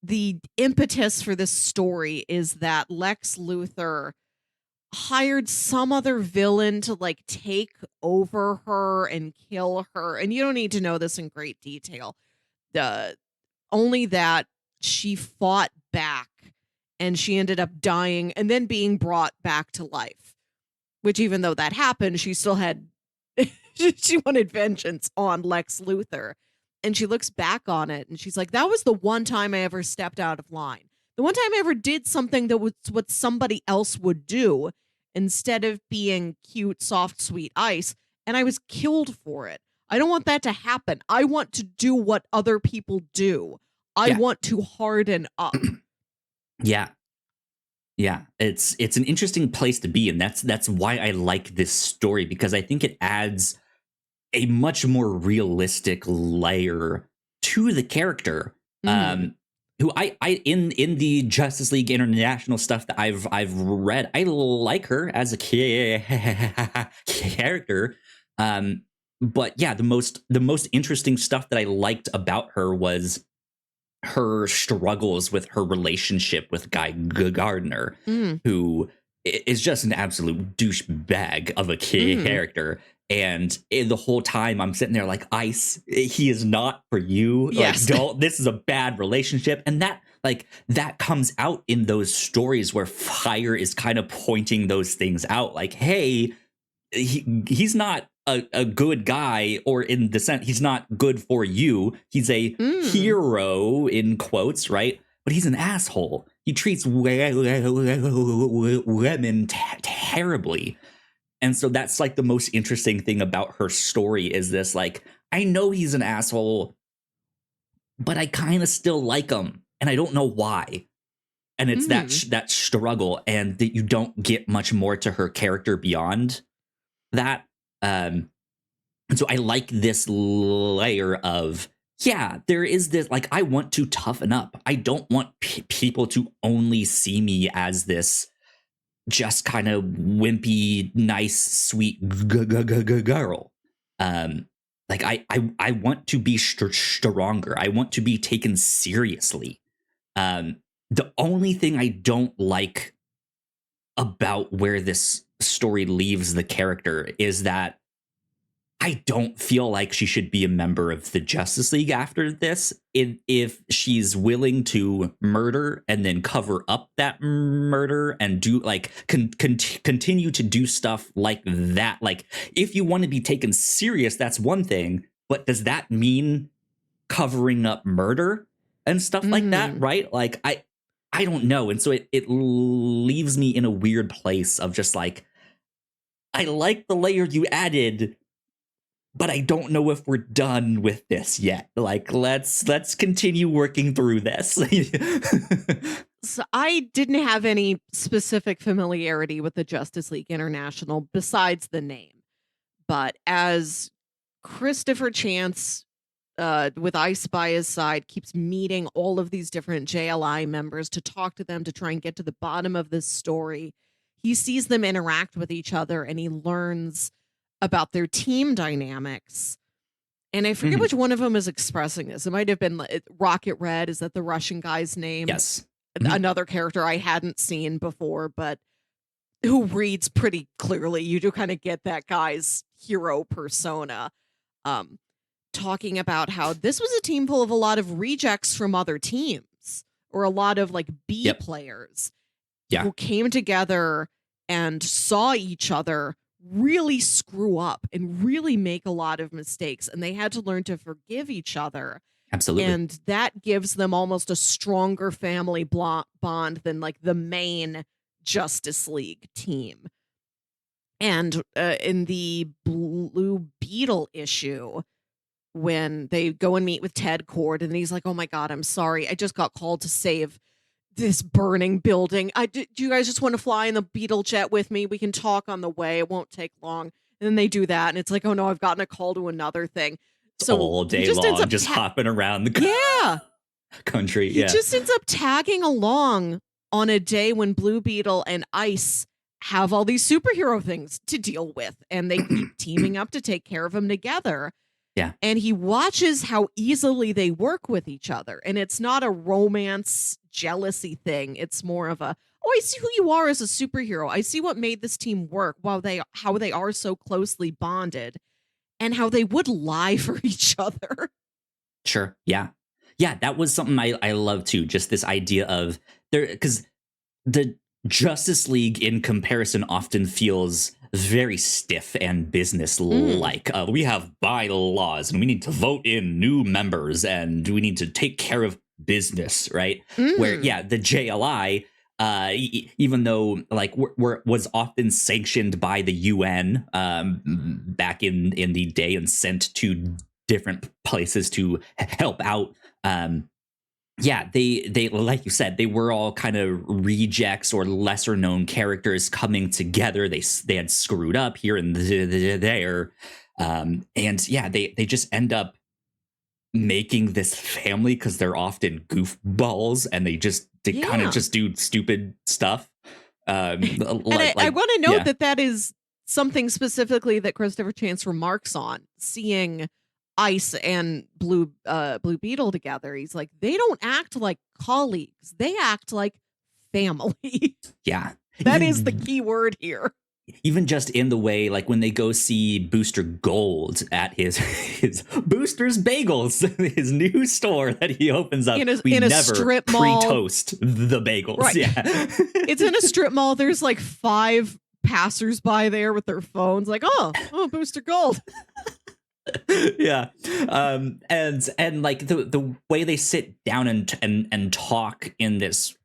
The impetus for this story is that Lex Luthor hired some other villain to like take over her and kill her. And you don't need to know this in great detail. only that she fought back and she ended up dying and then being brought back to life. Which, even though that happened, she still had, she wanted vengeance on Lex Luthor. And she looks back on it and she's like, that was the one time I ever stepped out of line. The one time I ever did something that was what somebody else would do instead of being cute, soft, sweet ice. And I was killed for it. I don't want that to happen. I want to do what other people do. I want to harden up. Yeah. Yeah, it's an interesting place to be, and that's why I like this story, because I think it adds a much more realistic layer to the character. Who I in the Justice League International stuff that I've read, I like her as a character. But yeah, the most interesting stuff that I liked about her was her struggles with her relationship with Guy Gardner, who is just an absolute douchebag of a character. And the whole time I'm sitting there like, Ice, he is not for you. Yes. Like, this is a bad relationship. And that comes out in those stories where Fire is kind of pointing those things out. Like, hey, he's not a good guy, or in the sense, he's not good for you. He's a hero in quotes, right? But he's an asshole. He treats women terribly. And so that's like the most interesting thing about her story is this, like, I know he's an asshole, but I kind of still like him, and I don't know why. And it's that struggle, and that you don't get much more to her character beyond that. And so I like this layer of, yeah, there is this, like, I want to toughen up. I don't want people to only see me as this just kind of wimpy, nice, sweet girl. Like, I want to be stronger. I want to be taken seriously. The only thing I don't like about where this story leaves the character is that I don't feel like she should be a member of the Justice League after this. If she's willing to murder and then cover up that murder and do like continue to do stuff like that. Like, if you want to be taken serious, that's one thing. But does that mean covering up murder and stuff like that? Right? Like, I don't know. And so it leaves me in a weird place of just like, I like the layer you added, but I don't know if we're done with this yet. Like, let's continue working through this. So I didn't have any specific familiarity with the Justice League International besides the name. But as Christopher Chance, with Ice by his side, keeps meeting all of these different JLI members to talk to them, to try and get to the bottom of this story, he sees them interact with each other and he learns about their team dynamics. And I forget which one of them is expressing this. It might have been Rocket Red. Is that the Russian guy's name? Yes. Another character I hadn't seen before, but who reads pretty clearly. You do kind of get that guy's hero persona. Talking about how this was a team full of a lot of rejects from other teams, or a lot of like B players who came together and saw each other really screw up and really make a lot of mistakes, and they had to learn to forgive each other. Absolutely. And that gives them almost a stronger family bond than like the main Justice League team. And in the Blue Beetle issue, when they go and meet with Ted Cord, and he's like, oh my God, I'm sorry. I just got called to save this burning building. Do you guys just want to fly in the Beetle jet with me? We can talk on the way. It won't take long. And then they do that. And it's like, oh no, I've gotten a call to another thing. So all day long, just hopping around the country. He just ends up tagging along on a day when Blue Beetle and Ice have all these superhero things to deal with. And they keep teaming up to take care of them together. Yeah. And he watches how easily they work with each other. And it's not a romance jealousy thing. It's more of a, oh, I see who you are as a superhero. I see what made this team work, how they are so closely bonded, and how they would lie for each other. Sure. Yeah. yeah, that was something I love too. Just this idea of there, because the Justice League in comparison often feels very stiff and business like. We have bylaws and we need to vote in new members and we need to take care of business, right? Where, yeah, the JLI, even though like was often sanctioned by the UN back in the day and sent to different places to help out. Yeah, they like you said, they were all kind of rejects or lesser known characters coming together. They had screwed up here and there, and yeah, they just end up making this family because they're often goofballs and they kind of just do stupid stuff. And I want to note that is something specifically that Christopher Chance remarks on, seeing Ice and Blue Beetle together. He's like, they don't act like colleagues. They act like family. Yeah. That is the key word here. Even just in the way, like when they go see Booster Gold at his Booster's Bagels, his new store that he opens up, we never strip mall. Pre-toast the bagels. Right. Yeah. It's in a strip mall. There's like 5 passersby there with their phones, like, oh, Booster Gold. Yeah. And like the way they sit down and talk in this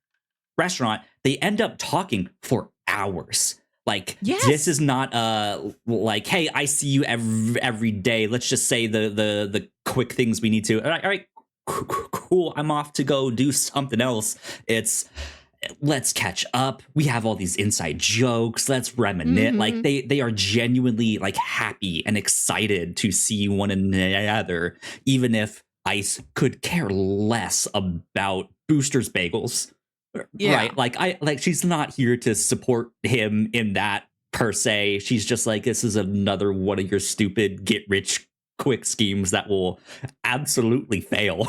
restaurant, they end up talking for hours. Like, this is not like, hey, I see you every day. Let's just say the quick things we need to. All right, cool. I'm off to go do something else. It's let's catch up. We have all these inside jokes. Let's reminisce. Like they are genuinely like happy and excited to see one another, even if Ice could care less about Booster's Bagels. Yeah. Right. Like she's not here to support him in that per se. She's just like, this is another one of your stupid get rich quick schemes that will absolutely fail.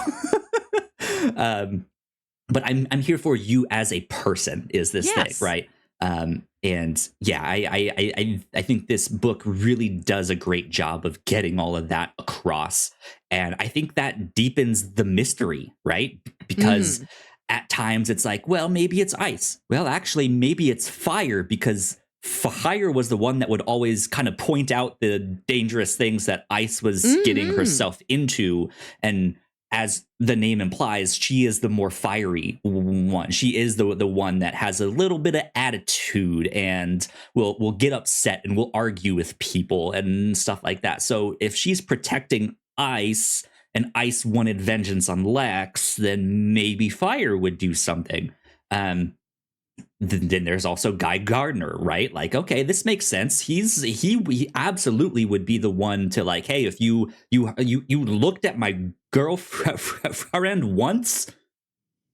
But I'm here for you as a person is this thing, right? And yeah, I think this book really does a great job of getting all of that across. And I think that deepens the mystery, right? Because at times it's like, well, maybe it's Ice. Well, actually, maybe it's Fire, because Fire was the one that would always kind of point out the dangerous things that Ice was getting herself into. And as the name implies, she is the more fiery one. She is the one that has a little bit of attitude and will get upset and will argue with people and stuff like that. So if she's protecting Ice and Ice wanted vengeance on Lex, then maybe Fire would do something. Then there's also Guy Gardner, right? Like, okay, this makes sense. He absolutely would be the one to like, hey, if you looked at my girlfriend once,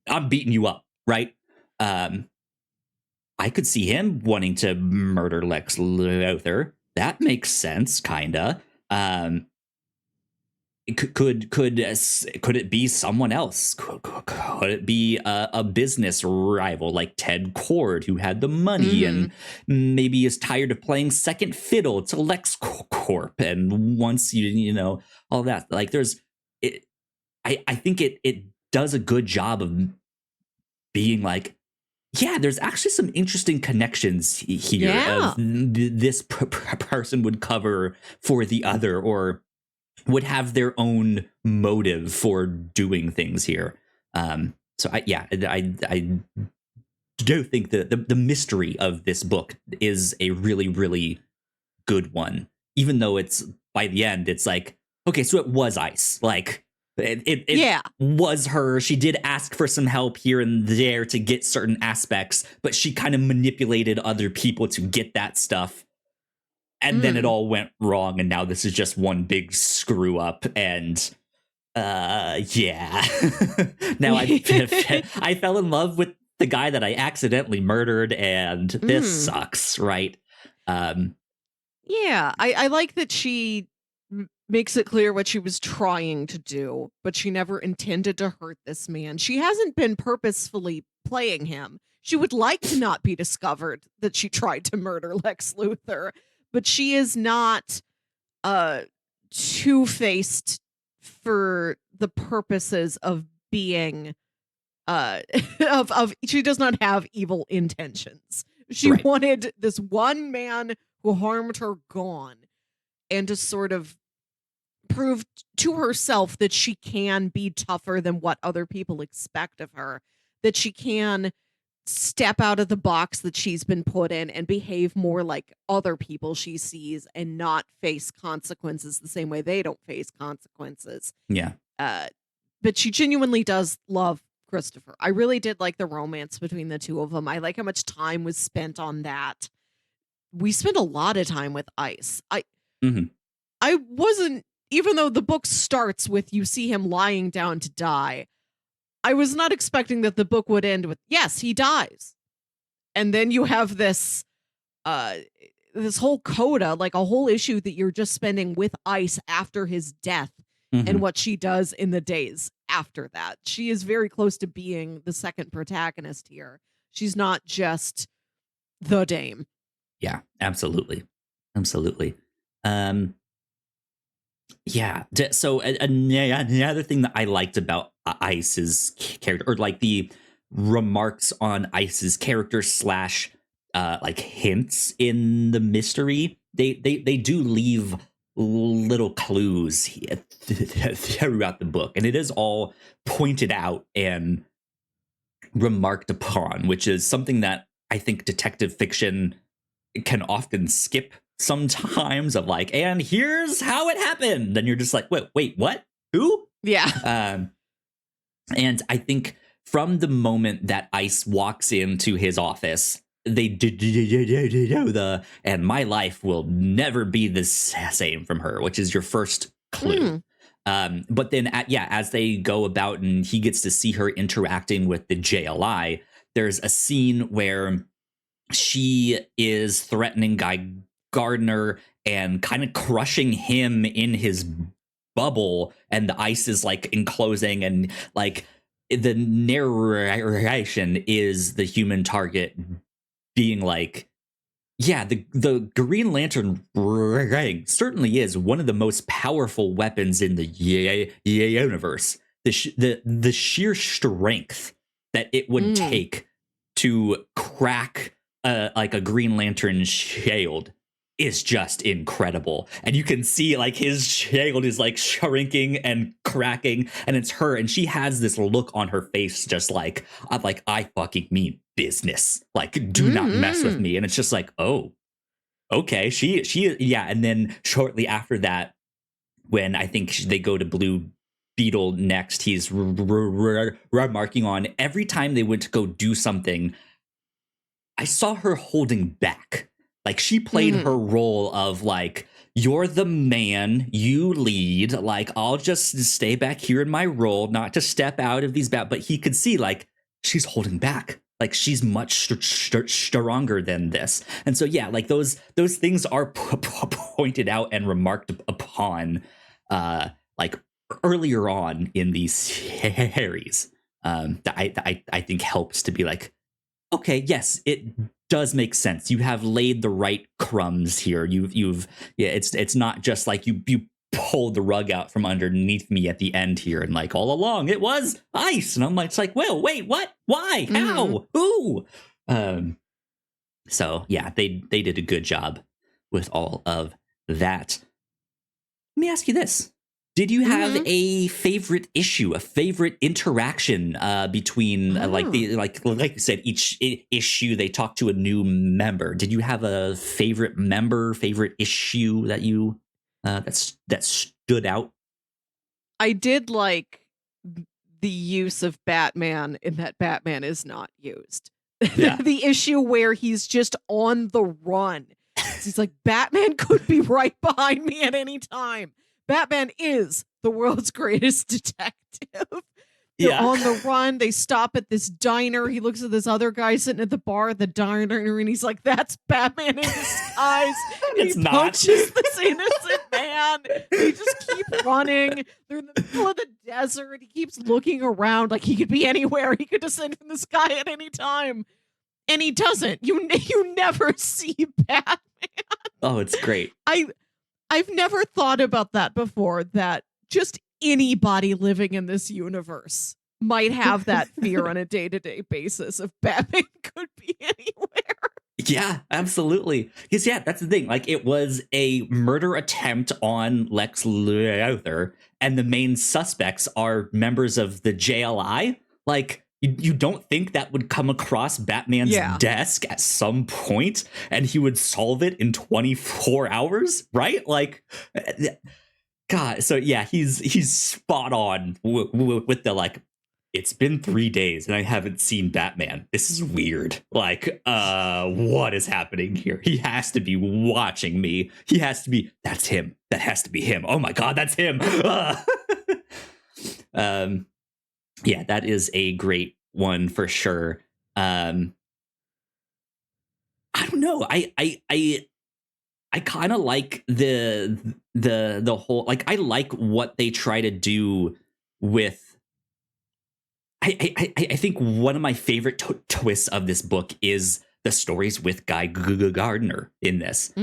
I'm beating you up, right? I could see him wanting to murder Lex Luthor. That makes sense, kinda. Could it be someone else? Could it be a business rival like Ted Cord, who had the money and maybe is tired of playing second fiddle to Lex Corp and wants you know all that? Like there's it. I think it does a good job of being like, yeah, there's actually some interesting connections here. Yeah. Of this person would cover for the other, or would have their own motive for doing things here. So I do think that the mystery of this book is a really, really good one, even though it's by the end, it's like, okay, so it was Ice. Like it was her. She did ask for some help here and there to get certain aspects, but she kind of manipulated other people to get that stuff. And then it all went wrong, and now this is just one big screw up. And yeah, now I fell in love with the guy that I accidentally murdered, and this sucks, right? Yeah, I like that she makes it clear what she was trying to do, but she never intended to hurt this man. She hasn't been purposefully playing him. She would like to not be discovered that she tried to murder Lex Luthor. But she is not two-faced for the purposes of being of she does not have evil intentions. She Right. wanted this one man who harmed her gone, and to sort of prove to herself that she can be tougher than what other people expect of her, that she can step out of the box that she's been put in and behave more like other people she sees and not face consequences the same way they don't face consequences. Yeah. But she genuinely does love Christopher. I really did like the romance between the two of them. I like how much time was spent on that. We spent a lot of time with Ice. Hmm. I wasn't, even though the book starts with you see him lying down to die, I was not expecting that the book would end with, yes, he dies. And then you have this this whole coda, like a whole issue that you're just spending with Ice after his death Hmm. and what she does in the days after that. She is very close to being the second protagonist here. She's not just the dame. Yeah, absolutely. Absolutely. Um, yeah. So another thing that I liked about Ice's character, or like the remarks on Ice's character slash like hints in the mystery, they do leave little clues throughout the book, and it is all pointed out and remarked upon, which is something that I think detective fiction can often skip sometimes, of like, and here's how it happened. And you're just like, wait, what? Who? Yeah. And I think from the moment that Ice walks into his office, they do the, and my life will never be the same from her, which is your first clue. But then, as they go about and he gets to see her interacting with the JLI, there's a scene where she is threatening Guy Gardner and kind of crushing him in his bubble, and the ice is like enclosing, and like the narration is the human target being like, yeah, the Green Lantern ring certainly is one of the most powerful weapons in the universe. The sheer strength that it would take to crack like a Green Lantern shield is just incredible. And you can see like his shield is like shrinking and cracking, and it's her, and she has this look on her face just like, I fucking mean business. Like, do not mess with me. And it's just like, oh, okay. She yeah. And then shortly after that, when I think they go to Blue Beetle next, he's remarking on every time they went to go do something, I saw her holding back. Like, she played her role of like, you're the man, you lead, like, I'll just stay back here in my role, not to step out of these but he could see like she's holding back. Like, she's much stronger than this. And so, yeah, like those things are pointed out and remarked upon like earlier on in these series. That I think helps to be like, okay, yes, it does make sense. You have laid the right crumbs here. You've yeah, it's not just like you pulled the rug out from underneath me at the end here, and like all along it was ice. And I'm like, it's like, well, wait, what? Why? How? Who? So yeah, they did a good job with all of that. Let me ask you this. Did you have a favorite issue, a favorite interaction between like you said, each issue they talk to a new member? Did you have a favorite member, favorite issue that you that stood out? I did like the use of Batman in that Batman is not used. Yeah. The issue where he's just on the run. He's like, Batman could be right behind me at any time. Batman is the world's greatest detective. They're on the run. They stop at this diner. He looks at this other guy sitting at the bar at the diner, and he's like, that's Batman in disguise. It's he not. punches this innocent man. They just keep running. They're in the middle of the desert. He keeps looking around like he could be anywhere. He could descend from the sky at any time. And he doesn't. You never see Batman. Oh, it's great. I've never thought about that before, that just anybody living in this universe might have that fear on a day-to-day basis if Batman could be anywhere. Yeah, absolutely. Because yeah, that's the thing. Like, it was a murder attempt on Lex Luthor, and the main suspects are members of the JLI. Like, you don't think that would come across Batman's desk at some point, and he would solve it in 24 hours, right? Like, God. So yeah, he's spot on with the like. It's been 3 days and I haven't seen Batman. This is weird. Like, what is happening here? He has to be watching me. He has to be. That's him. That has to be him. Oh my God, that's him. Yeah, that is a great one for sure. I don't know. I kind of like the whole, like, I like what they try to do with. I think one of my favorite twists of this book is the stories with Guy Gardner in this.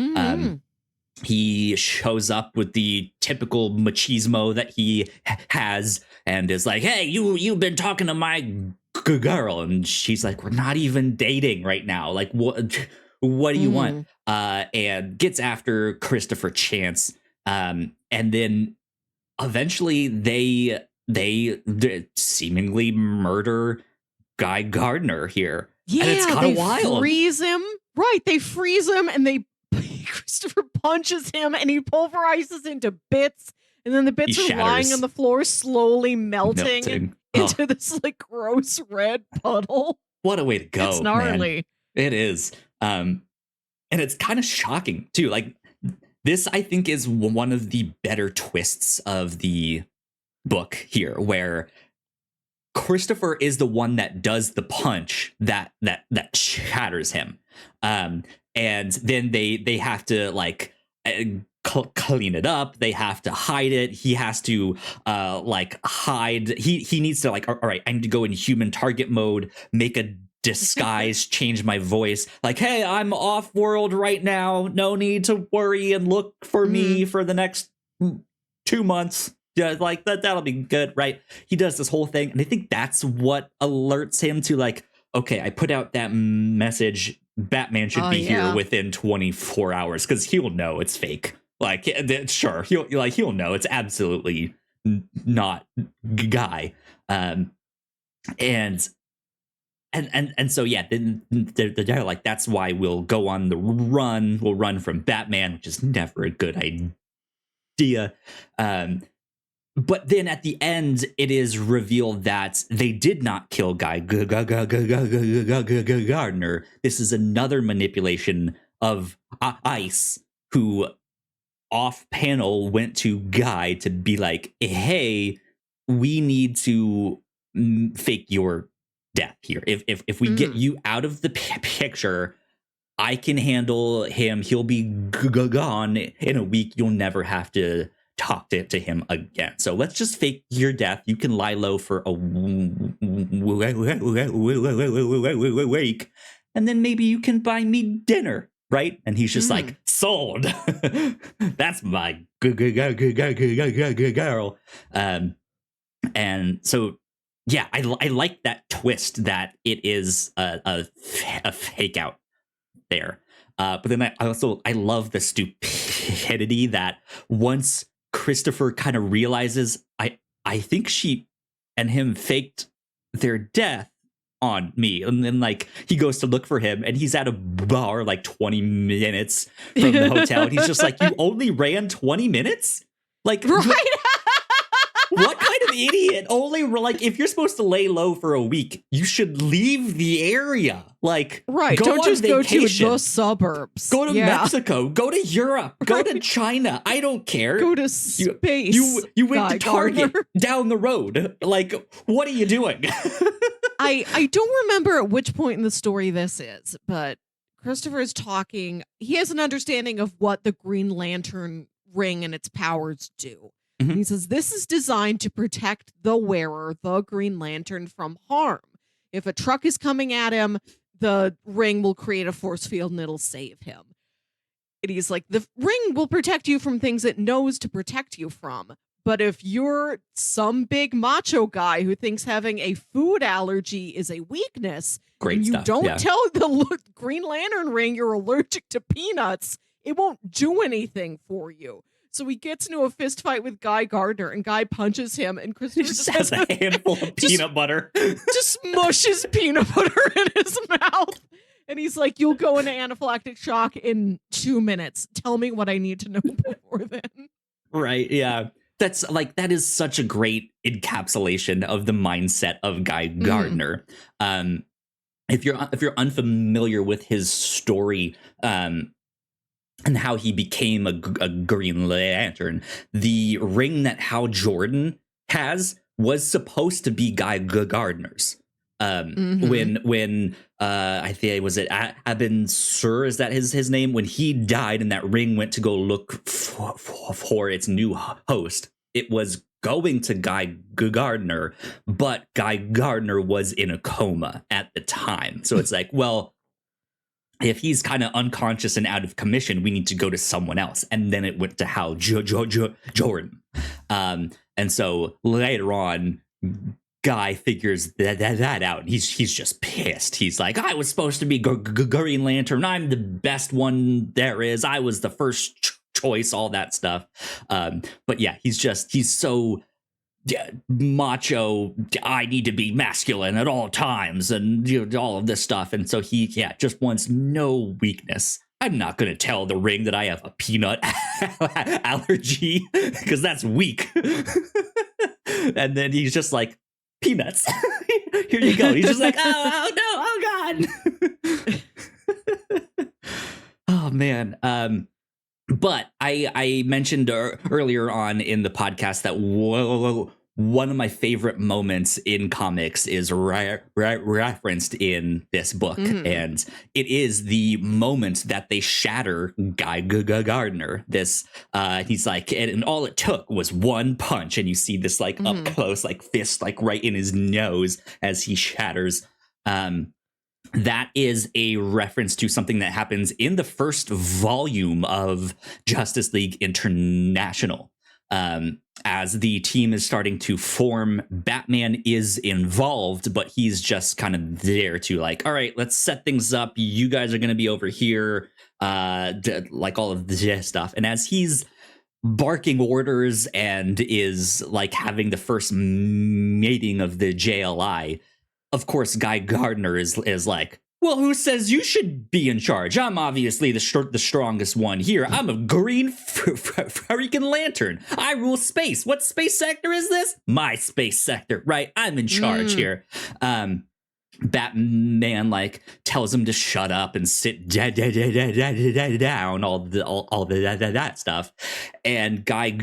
He shows up with the typical machismo that he has and is like, "Hey, you've been talking to my girl," and she's like, "We're not even dating right now. Like, what do you want?" And gets after Christopher Chance, and then eventually they seemingly murder Guy Gardner here. Yeah, and it's kind of wild. Freeze him. Right, they freeze him, and Christopher punches him, and he pulverizes into bits, and then the bits are lying on the floor, slowly melting into this like gross red puddle. What a way to go! It's gnarly. Man. It is, and it's kind of shocking too. Like, this, I think, is one of the better twists of the book here, where Christopher is the one that does the punch that shatters him, and then they have to like clean it up. They have to hide it. He has to like hide. He needs to like, all right, I need to go in human target mode, make a disguise, change my voice, like, "Hey, I'm off world right now, no need to worry and look for me for the next 2 months." Yeah, like that'll be good, right? He does this whole thing, and I think that's what alerts him to like, okay, I put out that message. Batman should be here within 24 hours because he'll know it's fake. Like, sure, he'll know it's absolutely not Guy. And so yeah, then they're like, that's why we'll go on the run. We'll run from Batman, which is never a good idea. But then at the end, it is revealed that they did not kill Guy Gardner. This is another manipulation of ICE, who off panel went to Guy to be like, "Hey, we need to fake your death here. If we get you out of the picture, I can handle him. He'll be gone in a week. You'll never have to talk to him again. So let's just fake your death. You can lie low for a week, and then maybe you can buy me dinner, right?" And he's just like, "Sold." That's my girl. And so, yeah, I like that twist that it is a fake out there. But then I love the stupidity that once Christopher kind of realizes, I think she and him faked their death on me, and then like he goes to look for him, and he's at a bar like 20 minutes from the hotel, and he's just like, "You only ran 20 minutes? Like, right?" What kind of idiot? Only like, if you're supposed to lay low for a week, you should leave the area. Like, right? Don't just vacation. Go to the suburbs. Go to Mexico. Go to Europe. Go to China. I don't care. Go to space. You went to Target down the road. Like, what are you doing? I don't remember at which point in the story this is, but Christopher is talking. He has an understanding of what the Green Lantern ring and its powers do. Mm-hmm. He says this is designed to protect the wearer, the Green Lantern, from harm. If a truck is coming at him, the ring will create a force field and it'll save him. And he's like, the ring will protect you from things it knows to protect you from, But if you're some big macho guy who thinks having a food allergy is a weakness, Great and you stuff. don't Yeah. tell the Green Lantern ring you're allergic to peanuts, it won't do anything for you. So he gets into a fist fight with Guy Gardner, and Guy punches him, and He Christopher just has a handful of peanut butter. just mushes peanut butter in his mouth. And he's like, you'll go into anaphylactic shock in 2 minutes. Tell me what I need to know before then. Right. Yeah. That's like, that is such a great encapsulation of the mindset of Guy Gardner. If you're unfamiliar with his story, and how he became a Green Lantern, the ring that Hal Jordan has was supposed to be Guy Gardner's. When I think was it Abin Sur, is that his name? When he died and that ring went to go look for its new host, it was going to Guy Gardner, but Guy Gardner was in a coma at the time. So it's like, well, if he's kind of unconscious and out of commission, we need to go to someone else. And then it went to Hal Jordan. And so later on, Guy figures that out. He's just pissed. He's like, I was supposed to be Green Lantern. I'm the best one there is. I was the first choice, all that stuff. But yeah, he's so macho. I need to be masculine at all times, and all of this stuff. And so he just wants no weakness. I'm not going to tell the ring that I have a peanut allergy because that's weak. And then he's just like, peanuts. Here you go. He's just like, oh no, oh God. Oh man. But I mentioned earlier on in the podcast that one of my favorite moments in comics is referenced in this book. And it is the moment that they shatter Guy Gardner. This he's like, and all it took was one punch, and you see this like up close, like fist, like right in his nose as he shatters. That is a reference to something that happens in the first volume of Justice League International. As the team is starting to form, Batman is involved, but he's just kind of there to like, all right, let's set things up. You guys are going to be over here, like all of this stuff. And as he's barking orders and is like having the first meeting of the JLI, of course, Guy Gardner is like, well, who says you should be in charge? I'm obviously the strongest one here. I'm a Green freaking Lantern. I rule space. What space sector is this? My space sector, right? I'm in charge here. Batman like tells him to shut up and sit down, all that stuff, and Guy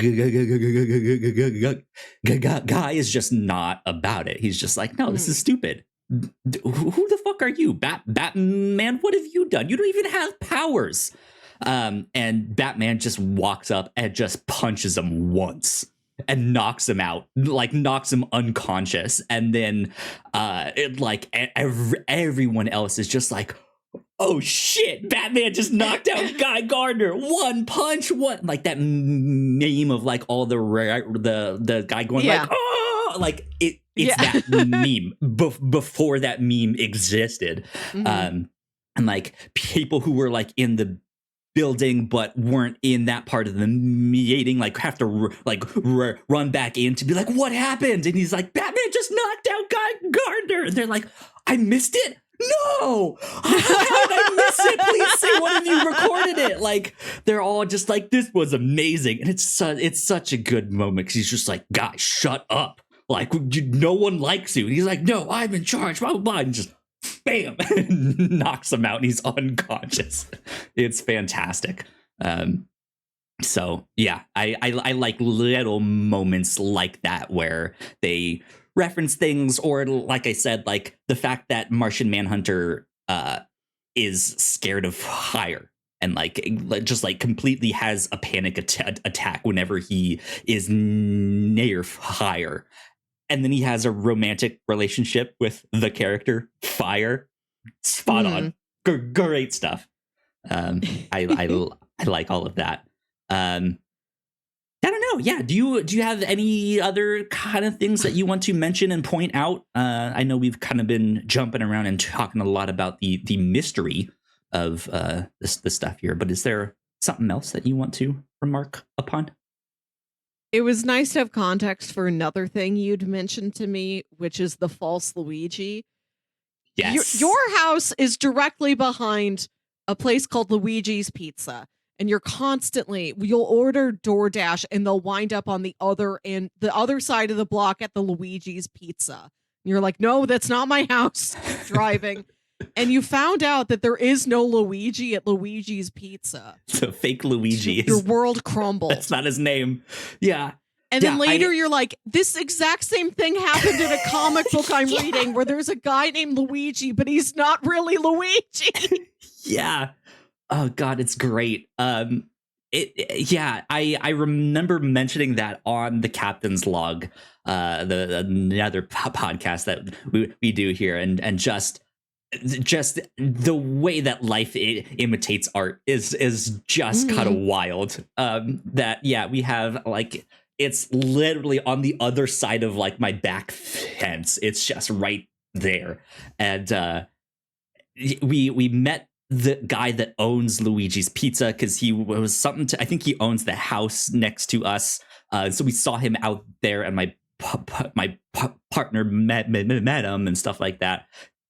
is just not about it. He's just like, no, this is stupid. Who the fuck are you, Batman? What have you done? You don't even have powers. And Batman just walks up and just punches him once and knocks him out, like knocks him unconscious. And then everyone else is just like, oh shit, Batman just knocked out Guy Gardner. One punch, what? Like that meme of like all the guy going like, oh, like it's that meme before that meme existed. And like people who were like in the building but weren't in that part of the meeting like have to run back in to be like, what happened? And he's like, Batman just knocked out Guy Gardner. And they're like, I missed it. No, how did I miss it? Please say one of you recorded it. Like they're all just like, this was amazing. And it's such a good moment because he's just like, guys, shut up. Like no one likes you. And he's like, no, I'm in charge. Blah blah blah. And just bam, knocks him out and he's unconscious. It's fantastic. So yeah, I like little moments like that where they reference things, or like I said, like the fact that Martian Manhunter is scared of fire and like just like completely has a panic attack whenever he is near fire. And then he has a romantic relationship with the character Fire. Spot on. Great stuff. I like all of that. I don't know. Yeah. Do you have any other kind of things that you want to mention and point out? I know we've kind of been jumping around and talking a lot about the mystery of the stuff here, but is there something else that you want to remark upon? It was nice to have context for another thing you'd mentioned to me, which is the false Luigi. Yes. Your house is directly behind a place called Luigi's Pizza, and you'll order DoorDash and they'll wind up on the other side of the block at the Luigi's Pizza. And you're like, no, that's not my house. Keep driving. And you found out that there is no Luigi at Luigi's Pizza. So fake Luigi. Your world crumbled. That's not his name. Yeah. And then later you're like, this exact same thing happened in a comic book I'm reading where there's a guy named Luigi, but he's not really Luigi. Yeah. Oh God, it's great. I remember mentioning that on the Captain's Log, another podcast that we do here, and just the way that life imitates art is just kind of wild. We have like, it's literally on the other side of like my back fence. It's just right there. And we met the guy that owns Luigi's Pizza because he was I think he owns the house next to us. So we saw him out there, and my partner met him and stuff like that.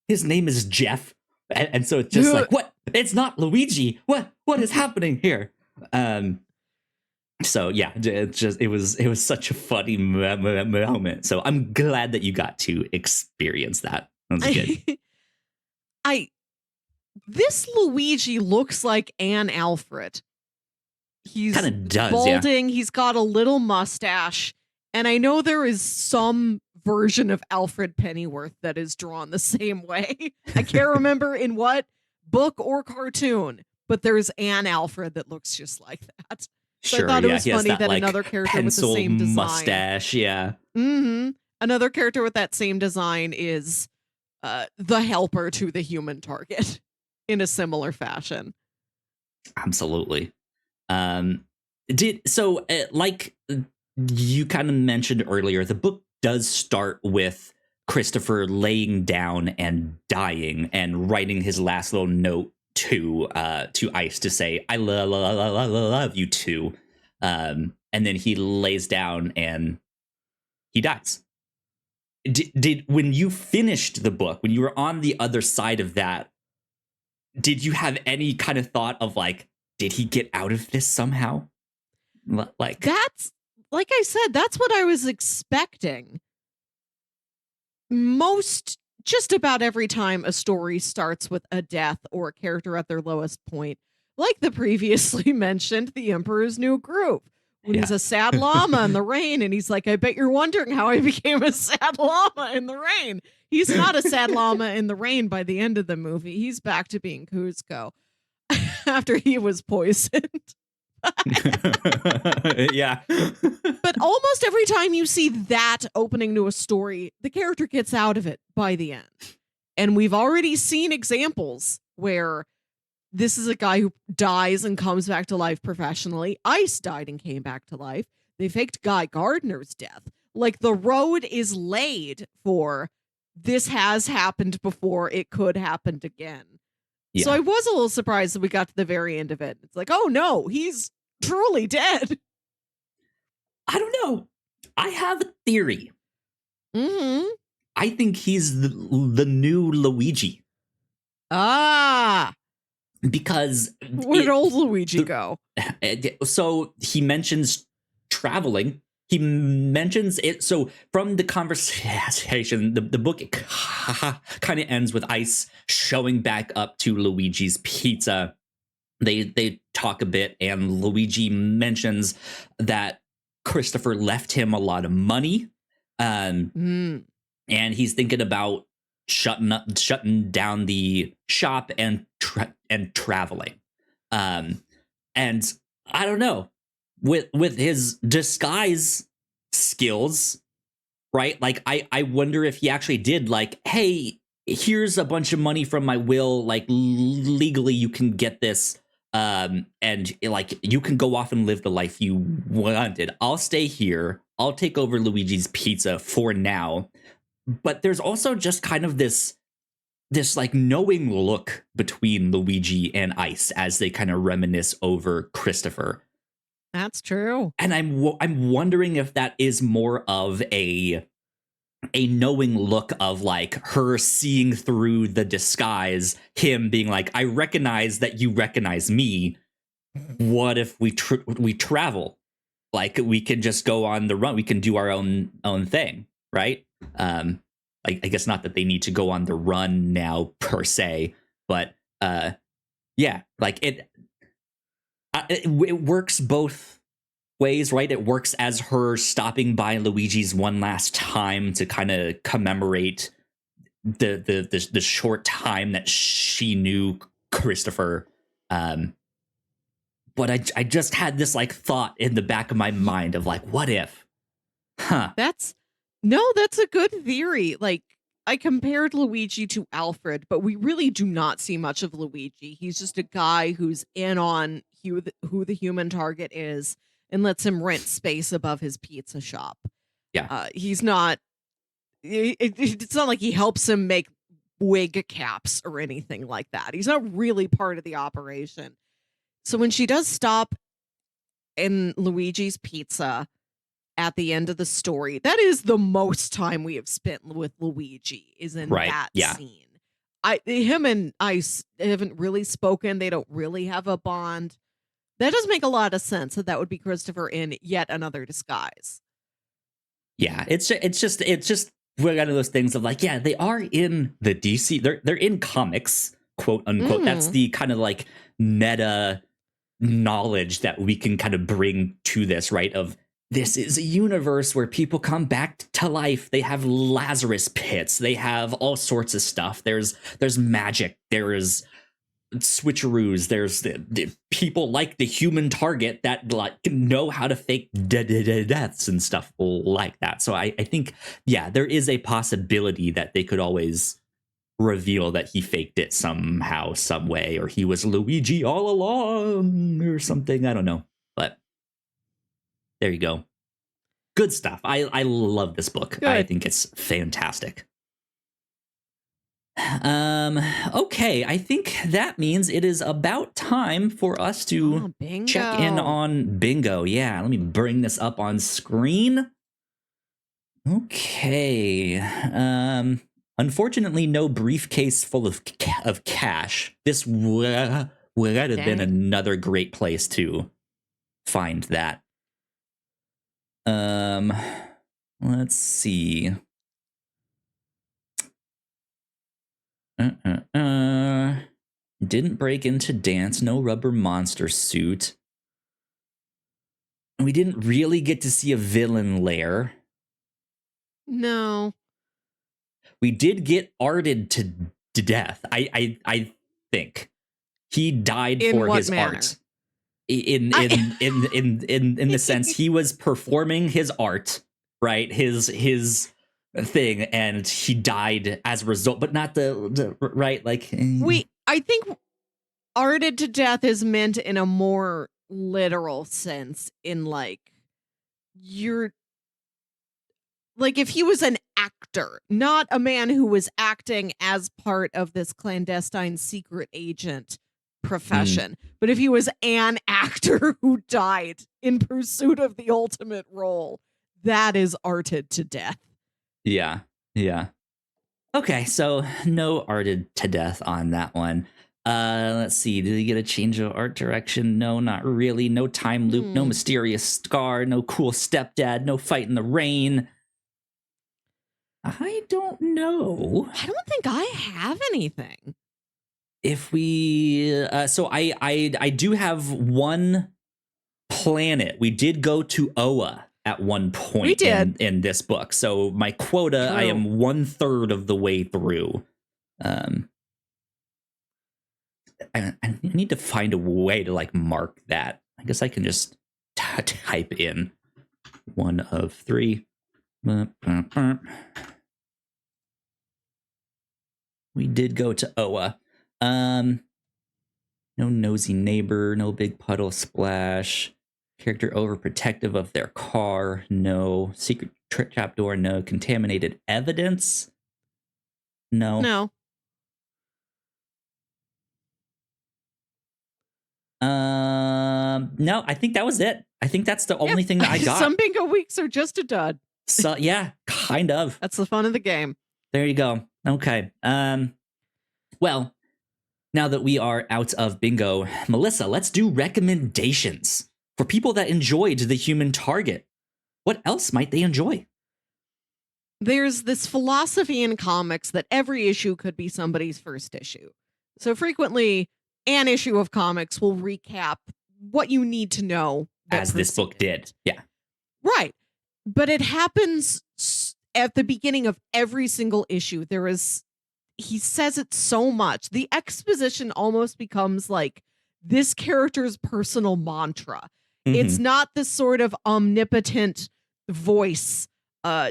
His name is Jeff. And so it's just like, what? It's not Luigi. What is happening here? So yeah, it was such a funny moment. So I'm glad that you got to experience that. That was good. This Luigi looks like Anne Alfred. He's kind of does, balding. Yeah. He's got a little mustache, and I know there is some version of Alfred Pennyworth that is drawn the same way. I can't remember in what book or cartoon, but there's Anne Alfred that looks just like that. So sure, I thought it was funny that like, another character with the same design. Mustache, yeah. Mm-hmm. Another character with that same design is the helper to the human target in a similar fashion. Absolutely. Like you kind of mentioned earlier, the book does start with Christopher laying down and dying and writing his last little note to Ice to say, I love you too. And then he lays down and he dies. Did when you finished the book, when you were on the other side of that, did you have any kind of thought of like, did he get out of this somehow? Like, that's, like I said, that's what I was expecting. Just about every time a story starts with a death or a character at their lowest point, like the previously mentioned The Emperor's New Groove, when he's a sad llama in the rain, and he's like, I bet you're wondering how I became a sad llama in the rain. He's not a sad llama in the rain by the end of the movie. He's back to being Kuzco after he was poisoned. Yeah. But almost every time you see that opening to a story, the character gets out of it by the end. And we've already seen examples where this is a guy who dies and comes back to life professionally. Ice died and came back to life. They faked Guy Gardner's death. Like, the road is laid for this has happened before, it could happen again. Yeah. So I was a little surprised that we got to the very end of it. It's like, oh no, he's truly dead. I don't know. I have a theory. Mm-hmm. I think he's the new Luigi. Ah. Because where did old Luigi go? So he mentions traveling. He mentions it. So from the conversation, the book kind of ends with Ice showing back up to Luigi's Pizza. They talk a bit, and Luigi mentions that Christopher left him a lot of money. And he's thinking about shutting down the shop and traveling. And I don't know, with his disguise skills, right? Like I wonder if he actually did, like, hey, here's a bunch of money from my will, like legally you can get this And like, you can go off and live the life you wanted. I'll stay here. I'll take over Luigi's Pizza for now. But there's also just kind of this like knowing look between Luigi and Ice as they kind of reminisce over Christopher. That's true. And I'm wondering if that is more of a knowing look of like her seeing through the disguise, him being like, I recognize that you recognize me. What if we travel? Like, we can just go on the run. We can do our own thing, right? I guess not that they need to go on the run now per se, but yeah, like it works both ways, right? It works as her stopping by Luigi's one last time to kind of commemorate the short time that she knew Christopher. But I just had this like thought in the back of my mind of like, what if? Huh. That's a good theory. Like, I compared Luigi to Alfred, but we really do not see much of Luigi. He's just a guy who's in on who the human target is and lets him rent space above his pizza shop. Yeah. He's not. It's not like he helps him make wig caps or anything like that. He's not really part of the operation. So when she does stop in Luigi's Pizza at the end of the story, that is the most time we have spent with Luigi, is in that scene. Him and Ice haven't really spoken. They don't really have a bond. That does make a lot of sense that would be Christopher in yet another disguise. Yeah, it's just one of those things of like, yeah, they are in the DC. They're in comics, quote unquote. That's the kind of like meta knowledge that we can kind of bring to this, right? Of, this is a universe where people come back to life. They have Lazarus pits. They have all sorts of stuff. There's magic. There is switcheroos. There's the people like the human target that like know how to fake deaths and stuff like that. So I think, yeah, there is a possibility that they could always reveal that he faked it somehow, some way, or he was Luigi all along or something. I don't know, but there you go. Good stuff. I love this book. Good. I think it's fantastic. Okay, I think that means it is about time for us to check in on bingo. Yeah, let me bring this up on screen. Okay. Unfortunately, no briefcase full of cash. This would have been another great place to find that. Let's see. Didn't break into dance. No rubber monster suit. We didn't really get to see a villain lair. No. We did get arted to death. I think he died for his art. In the sense he was performing his art, right? His thing, and he died as a result, but not the right, like, I think arted to death is meant in a more literal sense, in like, you're like, if he was an actor, not a man who was acting as part of this clandestine secret agent profession, but if he was an actor who died in pursuit of the ultimate role, that is arted to death. Yeah. Okay, so no arted to death on that one. Let's see. Did he get a change of art direction? No, not really. No time loop. No mysterious scar. No cool stepdad. No fight in the rain. I don't know. I don't think I have anything. If we, so I do have one planet. We did go to Oa at one point. We did. In this book. So my quota, I am 1/3 of the way through. I need to find a way to like mark that. I guess I can just type in 1 of 3. We did go to Oa. No nosy neighbor, no big puddle splash. Character overprotective of their car, no. Secret trapdoor, no. Contaminated evidence, no. No. No, I think that was it. I think that's the only thing that I got. Some bingo weeks are just a dud. So yeah, kind of. That's the fun of the game. There you go. Okay. Well, now that we are out of bingo, Melissa, let's do recommendations for people that enjoyed The Human Target. What else might they enjoy? There's this philosophy in comics that every issue could be somebody's first issue. So frequently, an issue of comics will recap what you need to know. As this book did. Yeah. Right. But it happens at the beginning of every single issue. He says it so much. The exposition almost becomes like this character's personal mantra. Mm-hmm. It's not this sort of omnipotent voice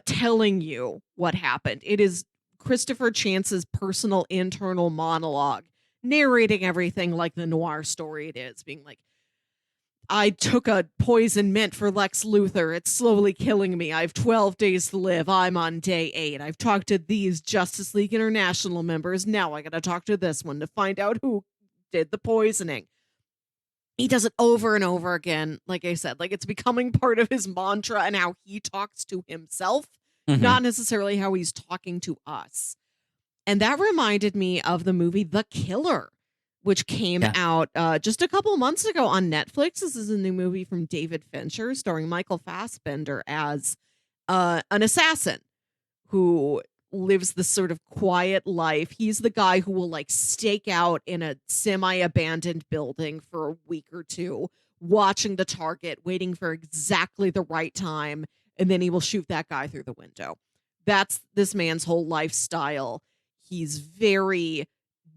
telling you what happened. It is Christopher Chance's personal internal monologue, narrating everything like the noir story it is, being like, I took a poison mint for Lex Luthor. It's slowly killing me. I have 12 days to live. I'm on day 8. I've talked to these Justice League International members. Now I got to talk to this one to find out who did the poisoning. He does it over and over again. Like I said, like it's becoming part of his mantra and how he talks to himself, not necessarily how he's talking to us. And that reminded me of the movie The Killer, which came out just a couple months ago on Netflix. This is a new movie from David Fincher starring Michael Fassbender as an assassin who lives this sort of quiet life. He's the guy who will like stake out in a semi-abandoned building for a week or two, watching the target, waiting for exactly the right time, and then he will shoot that guy through the window. That's this man's whole lifestyle. He's very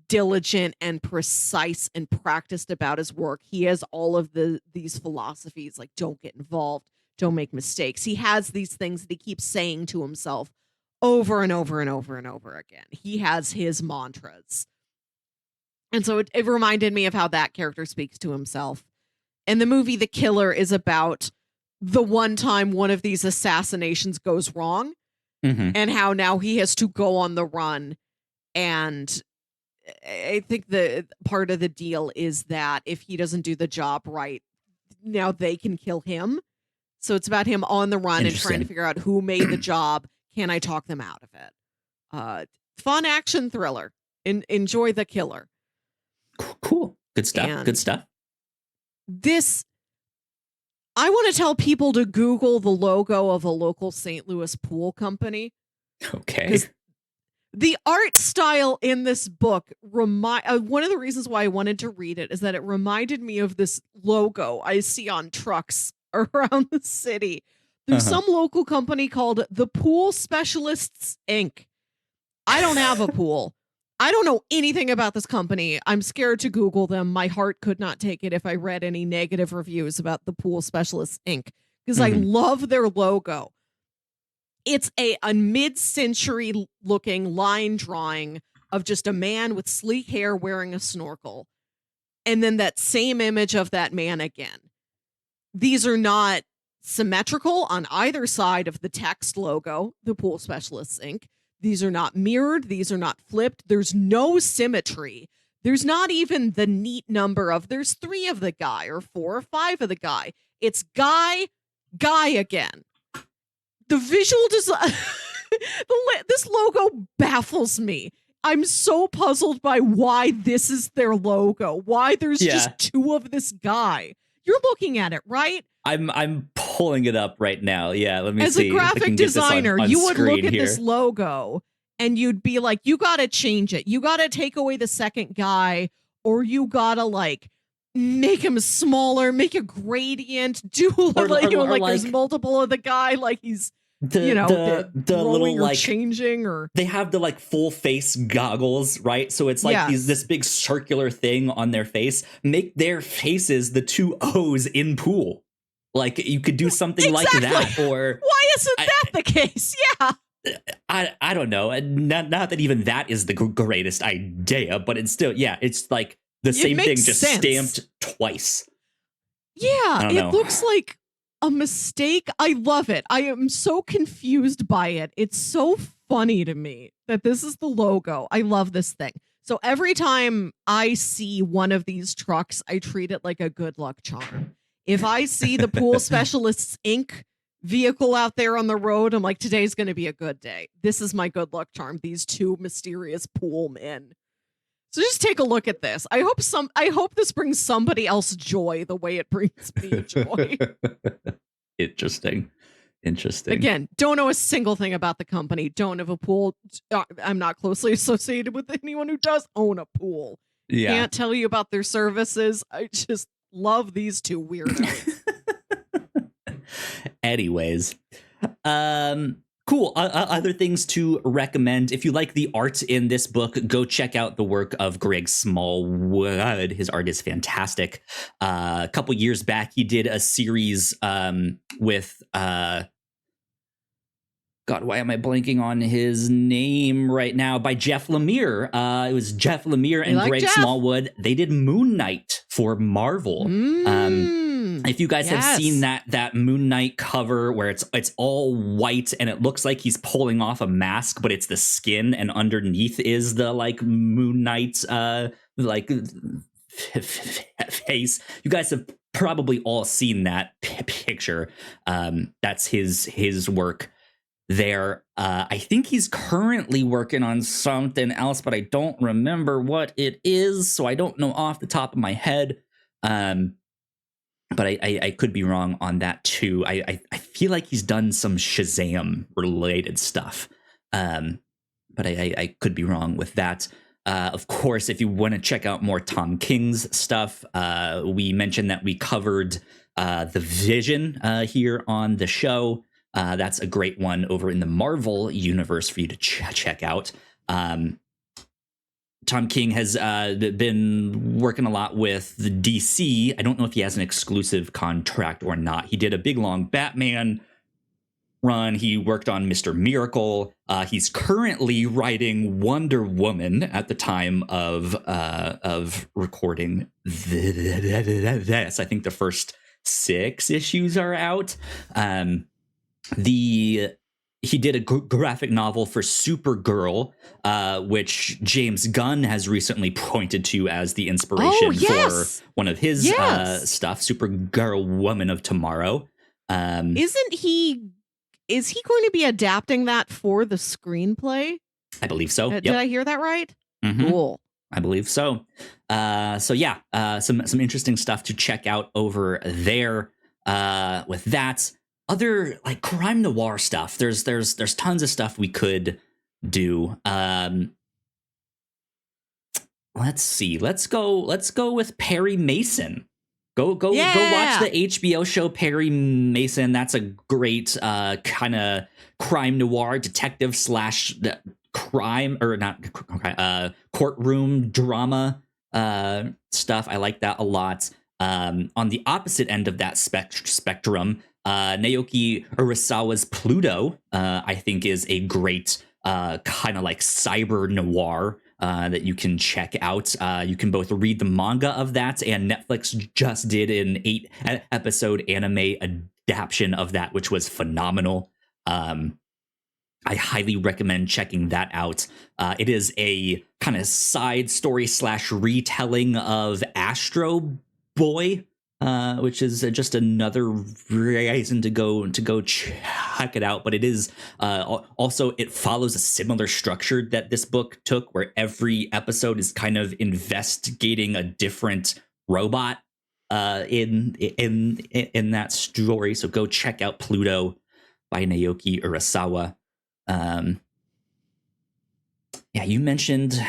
diligent and precise and practiced about his work. He has all of these philosophies like don't get involved, don't make mistakes. He has these things that he keeps saying to himself over and over and over and over again. He has his mantras. And so it reminded me of how that character speaks to himself. And the movie The Killer is about the one time one of these assassinations goes wrong and how now he has to go on the run. And I think the part of the deal is that if he doesn't do the job right, now they can kill him. So it's about him on the run and trying to figure out who made the job. Can I talk them out of it? Fun action thriller. Enjoy The Killer. Cool. Good stuff. And good stuff. I want to tell people to Google the logo of a local St. Louis pool company. Okay. The art style in this book one of the reasons why I wanted to read it is that it reminded me of this logo I see on trucks around the city. There's some local company called the Pool Specialists Inc. I don't have a pool. I don't know anything about this company. I'm scared to Google them. My heart could not take it if I read any negative reviews about the Pool Specialists Inc. because I love their logo. It's a mid-century looking line drawing of just a man with sleek hair wearing a snorkel. And then that same image of that man again. These are not symmetrical on either side of the text logo, the Pool Specialists Inc. These are not mirrored. These are not flipped. There's no symmetry. There's not even the neat number of there's 3 of the guy or 4 or 5 of the guy. It's guy again. The visual design, this logo baffles me. I'm so puzzled by why this is their logo. Why there's just 2 of this guy. You're looking at it, right? I'm pulling it up right now. Yeah, let me see. As a graphic designer, you would look at here. this logo and you'd be like, you got to change it. You got to take away the second guy, or you got to like make him smaller, make a gradient, do like there's multiple of the guy, like he's the little like changing, or they have the like full face goggles, right? So it's like this big circular thing on their face. Make their faces the 2 O's in pool. Like you could do something like that, or why isn't that the case? Yeah. I don't know. Not that even that is the greatest idea, but it's still, it's like the It same thing makes just sense. stamped twice. Yeah, don't it know. looks like a mistake. I love it. I am so confused by it. It's so funny to me that this is the logo. I love this thing. So every time I see one of these trucks, I treat it like a good luck charm. If I see the Pool Specialists Inc. vehicle out there on the road, I'm like, today's going to be a good day. This is my good luck charm. These two mysterious pool men. So just take a look at this. I hope this brings somebody else joy the way it brings me joy. Interesting. Again, don't know a single thing about the company. Don't have a pool. I'm not closely associated with anyone who does own a pool. Yeah. Can't tell you about their services. I just love these two weirdos. Anyways, cool. Other things to recommend. If you like the art in this book, go check out the work of Greg Smallwood. His art is fantastic. A couple years back, he did a series with God, why am I blanking on his name right now? By Jeff Lemire. It was Jeff Lemire and Greg Smallwood. They did Moon Knight for Marvel. If you guys have seen that Moon Knight cover where it's all white and it looks like he's pulling off a mask, but it's the skin and underneath is the like Moon Knight like face. You guys have probably all seen that picture. That's his work there. I think he's currently working on something else, but I don't remember what it is, so I don't know off the top of my head. But I could be wrong on that too. I feel like he's done some Shazam related stuff, but I could be wrong with that. Of course, if you want to check out more Tom King's stuff, we mentioned that we covered The Vision here on the show. That's a great one over in the Marvel universe for you to check out. Tom King has been working a lot with the DC. I don't know if he has an exclusive contract or not. He did a big, long Batman run. He worked on Mr. Miracle. He's currently writing Wonder Woman at the time of recording this. I think the first 6 issues are out. He did a graphic novel for Supergirl, which James Gunn has recently pointed to as the inspiration for one of his stuff, Supergirl Woman of Tomorrow. Is he going to be adapting that for the screenplay? I believe so. Did I hear that right? Mm-hmm. Cool. I believe so. Some interesting stuff to check out over there with that. Other like crime noir stuff. There's tons of stuff we could do. Let's see. Let's go with Perry Mason. Go watch the HBO show Perry Mason. That's a great kind of crime noir detective / crime or not courtroom drama stuff. I like that a lot. On the opposite end of that spectrum, Naoki Urasawa's Pluto, I think, is a great kind of like cyber noir that you can check out. You can both read the manga of that, and Netflix just did an 8-episode anime adaptation of that, which was phenomenal. I highly recommend checking that out. It is a kind of side story / retelling of Astro Boy, which is just another reason to go check it out. But it is also, it follows a similar structure that this book took, where every episode is kind of investigating a different robot in that story. So go check out Pluto by Naoki Urasawa. You mentioned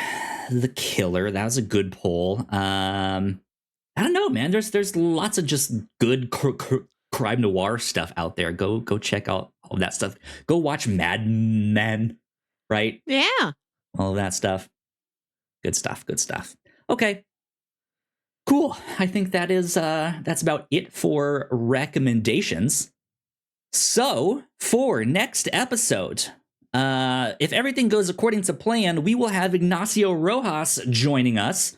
The Killer. That was a good poll. I don't know, man. There's lots of just good crime noir stuff out there. Go check out all of that stuff. Go watch Mad Men, right? Yeah. All of that stuff. Good stuff. Okay. Cool. I think that's about it for recommendations. So for next episode, if everything goes according to plan, we will have Ignacio Rojas joining us.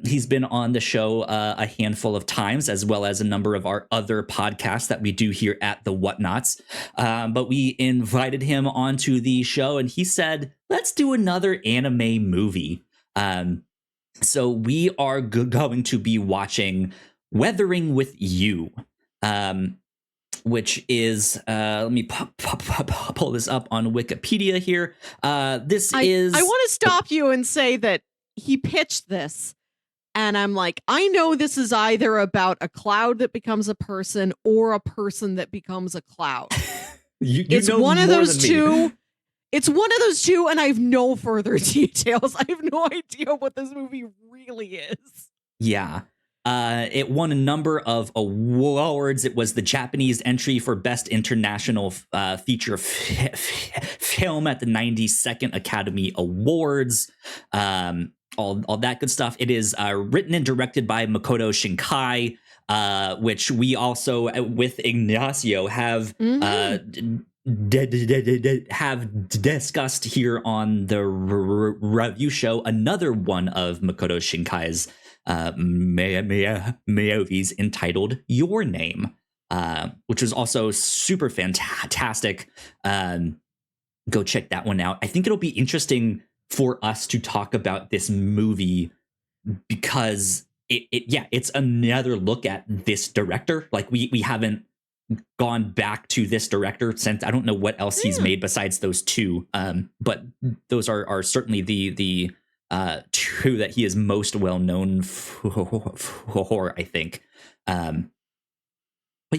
He's been on the show a handful of times, as well as a number of our other podcasts that we do here at the Whatnauts. But we invited him onto the show, and he said, let's do another anime movie. So we are going to be watching Weathering with You, which is, let me pull this up on Wikipedia here. I want to stop you and say that he pitched this, and I'm like, I know this is either about a cloud that becomes a person or a person that becomes a cloud. It's one of those two. It's one of those two, and I have no further details. I have no idea what this movie really is. Yeah. It won a number of awards. It was the Japanese entry for Best International Feature Film at the 92nd Academy Awards. All that good stuff. It is written and directed by Makoto Shinkai, which we also, with Ignacio, have have discussed here on the review show. Another one of Makoto Shinkai's movies entitled Your Name, which was also super fantastic. Go check that one out. I think it'll be interesting for us to talk about this movie because it's another look at this director. Like we haven't gone back to this director since. I don't know what else he's made besides those two, but those are certainly the two that he is most well known for, I think. But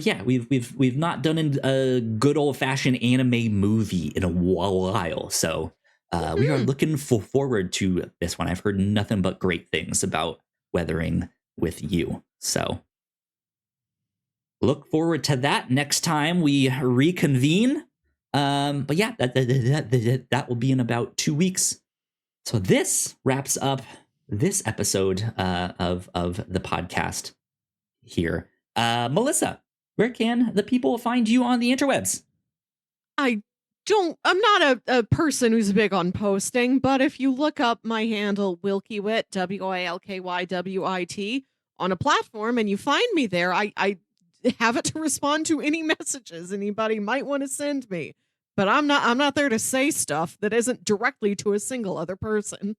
yeah, we've not done a good old fashioned anime movie in a while, so we are looking forward to this one. I've heard nothing but great things about Weathering with You, so look forward to that next time we reconvene. But yeah, that will be in about 2 weeks. So this wraps up this episode of the podcast here. Melissa, where can the people find you on the interwebs? I'm not a person who's big on posting, but if you look up my handle, Wilkywit, WILKYWIT, on a platform and you find me there, I have it to respond to any messages anybody might want to send me. But I'm not there to say stuff that isn't directly to a single other person.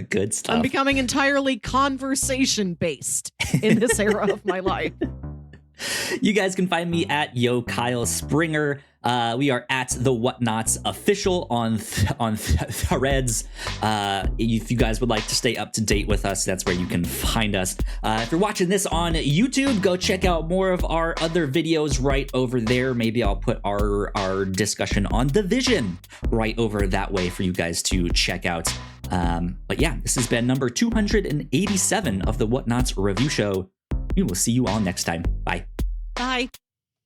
Good stuff. I'm becoming entirely conversation based in this era of my life. You guys can find me at Yo Kyle Springer. We are at the Whatnauts official on Threads. If you guys would like to stay up to date with us, that's where you can find us. If you're watching this on YouTube, go check out more of our other videos right over there. Maybe I'll put our discussion on The Vision right over that way for you guys to check out. But yeah, this has been number 287 of the Whatnauts review show. We will see you all next time. Bye. Bye.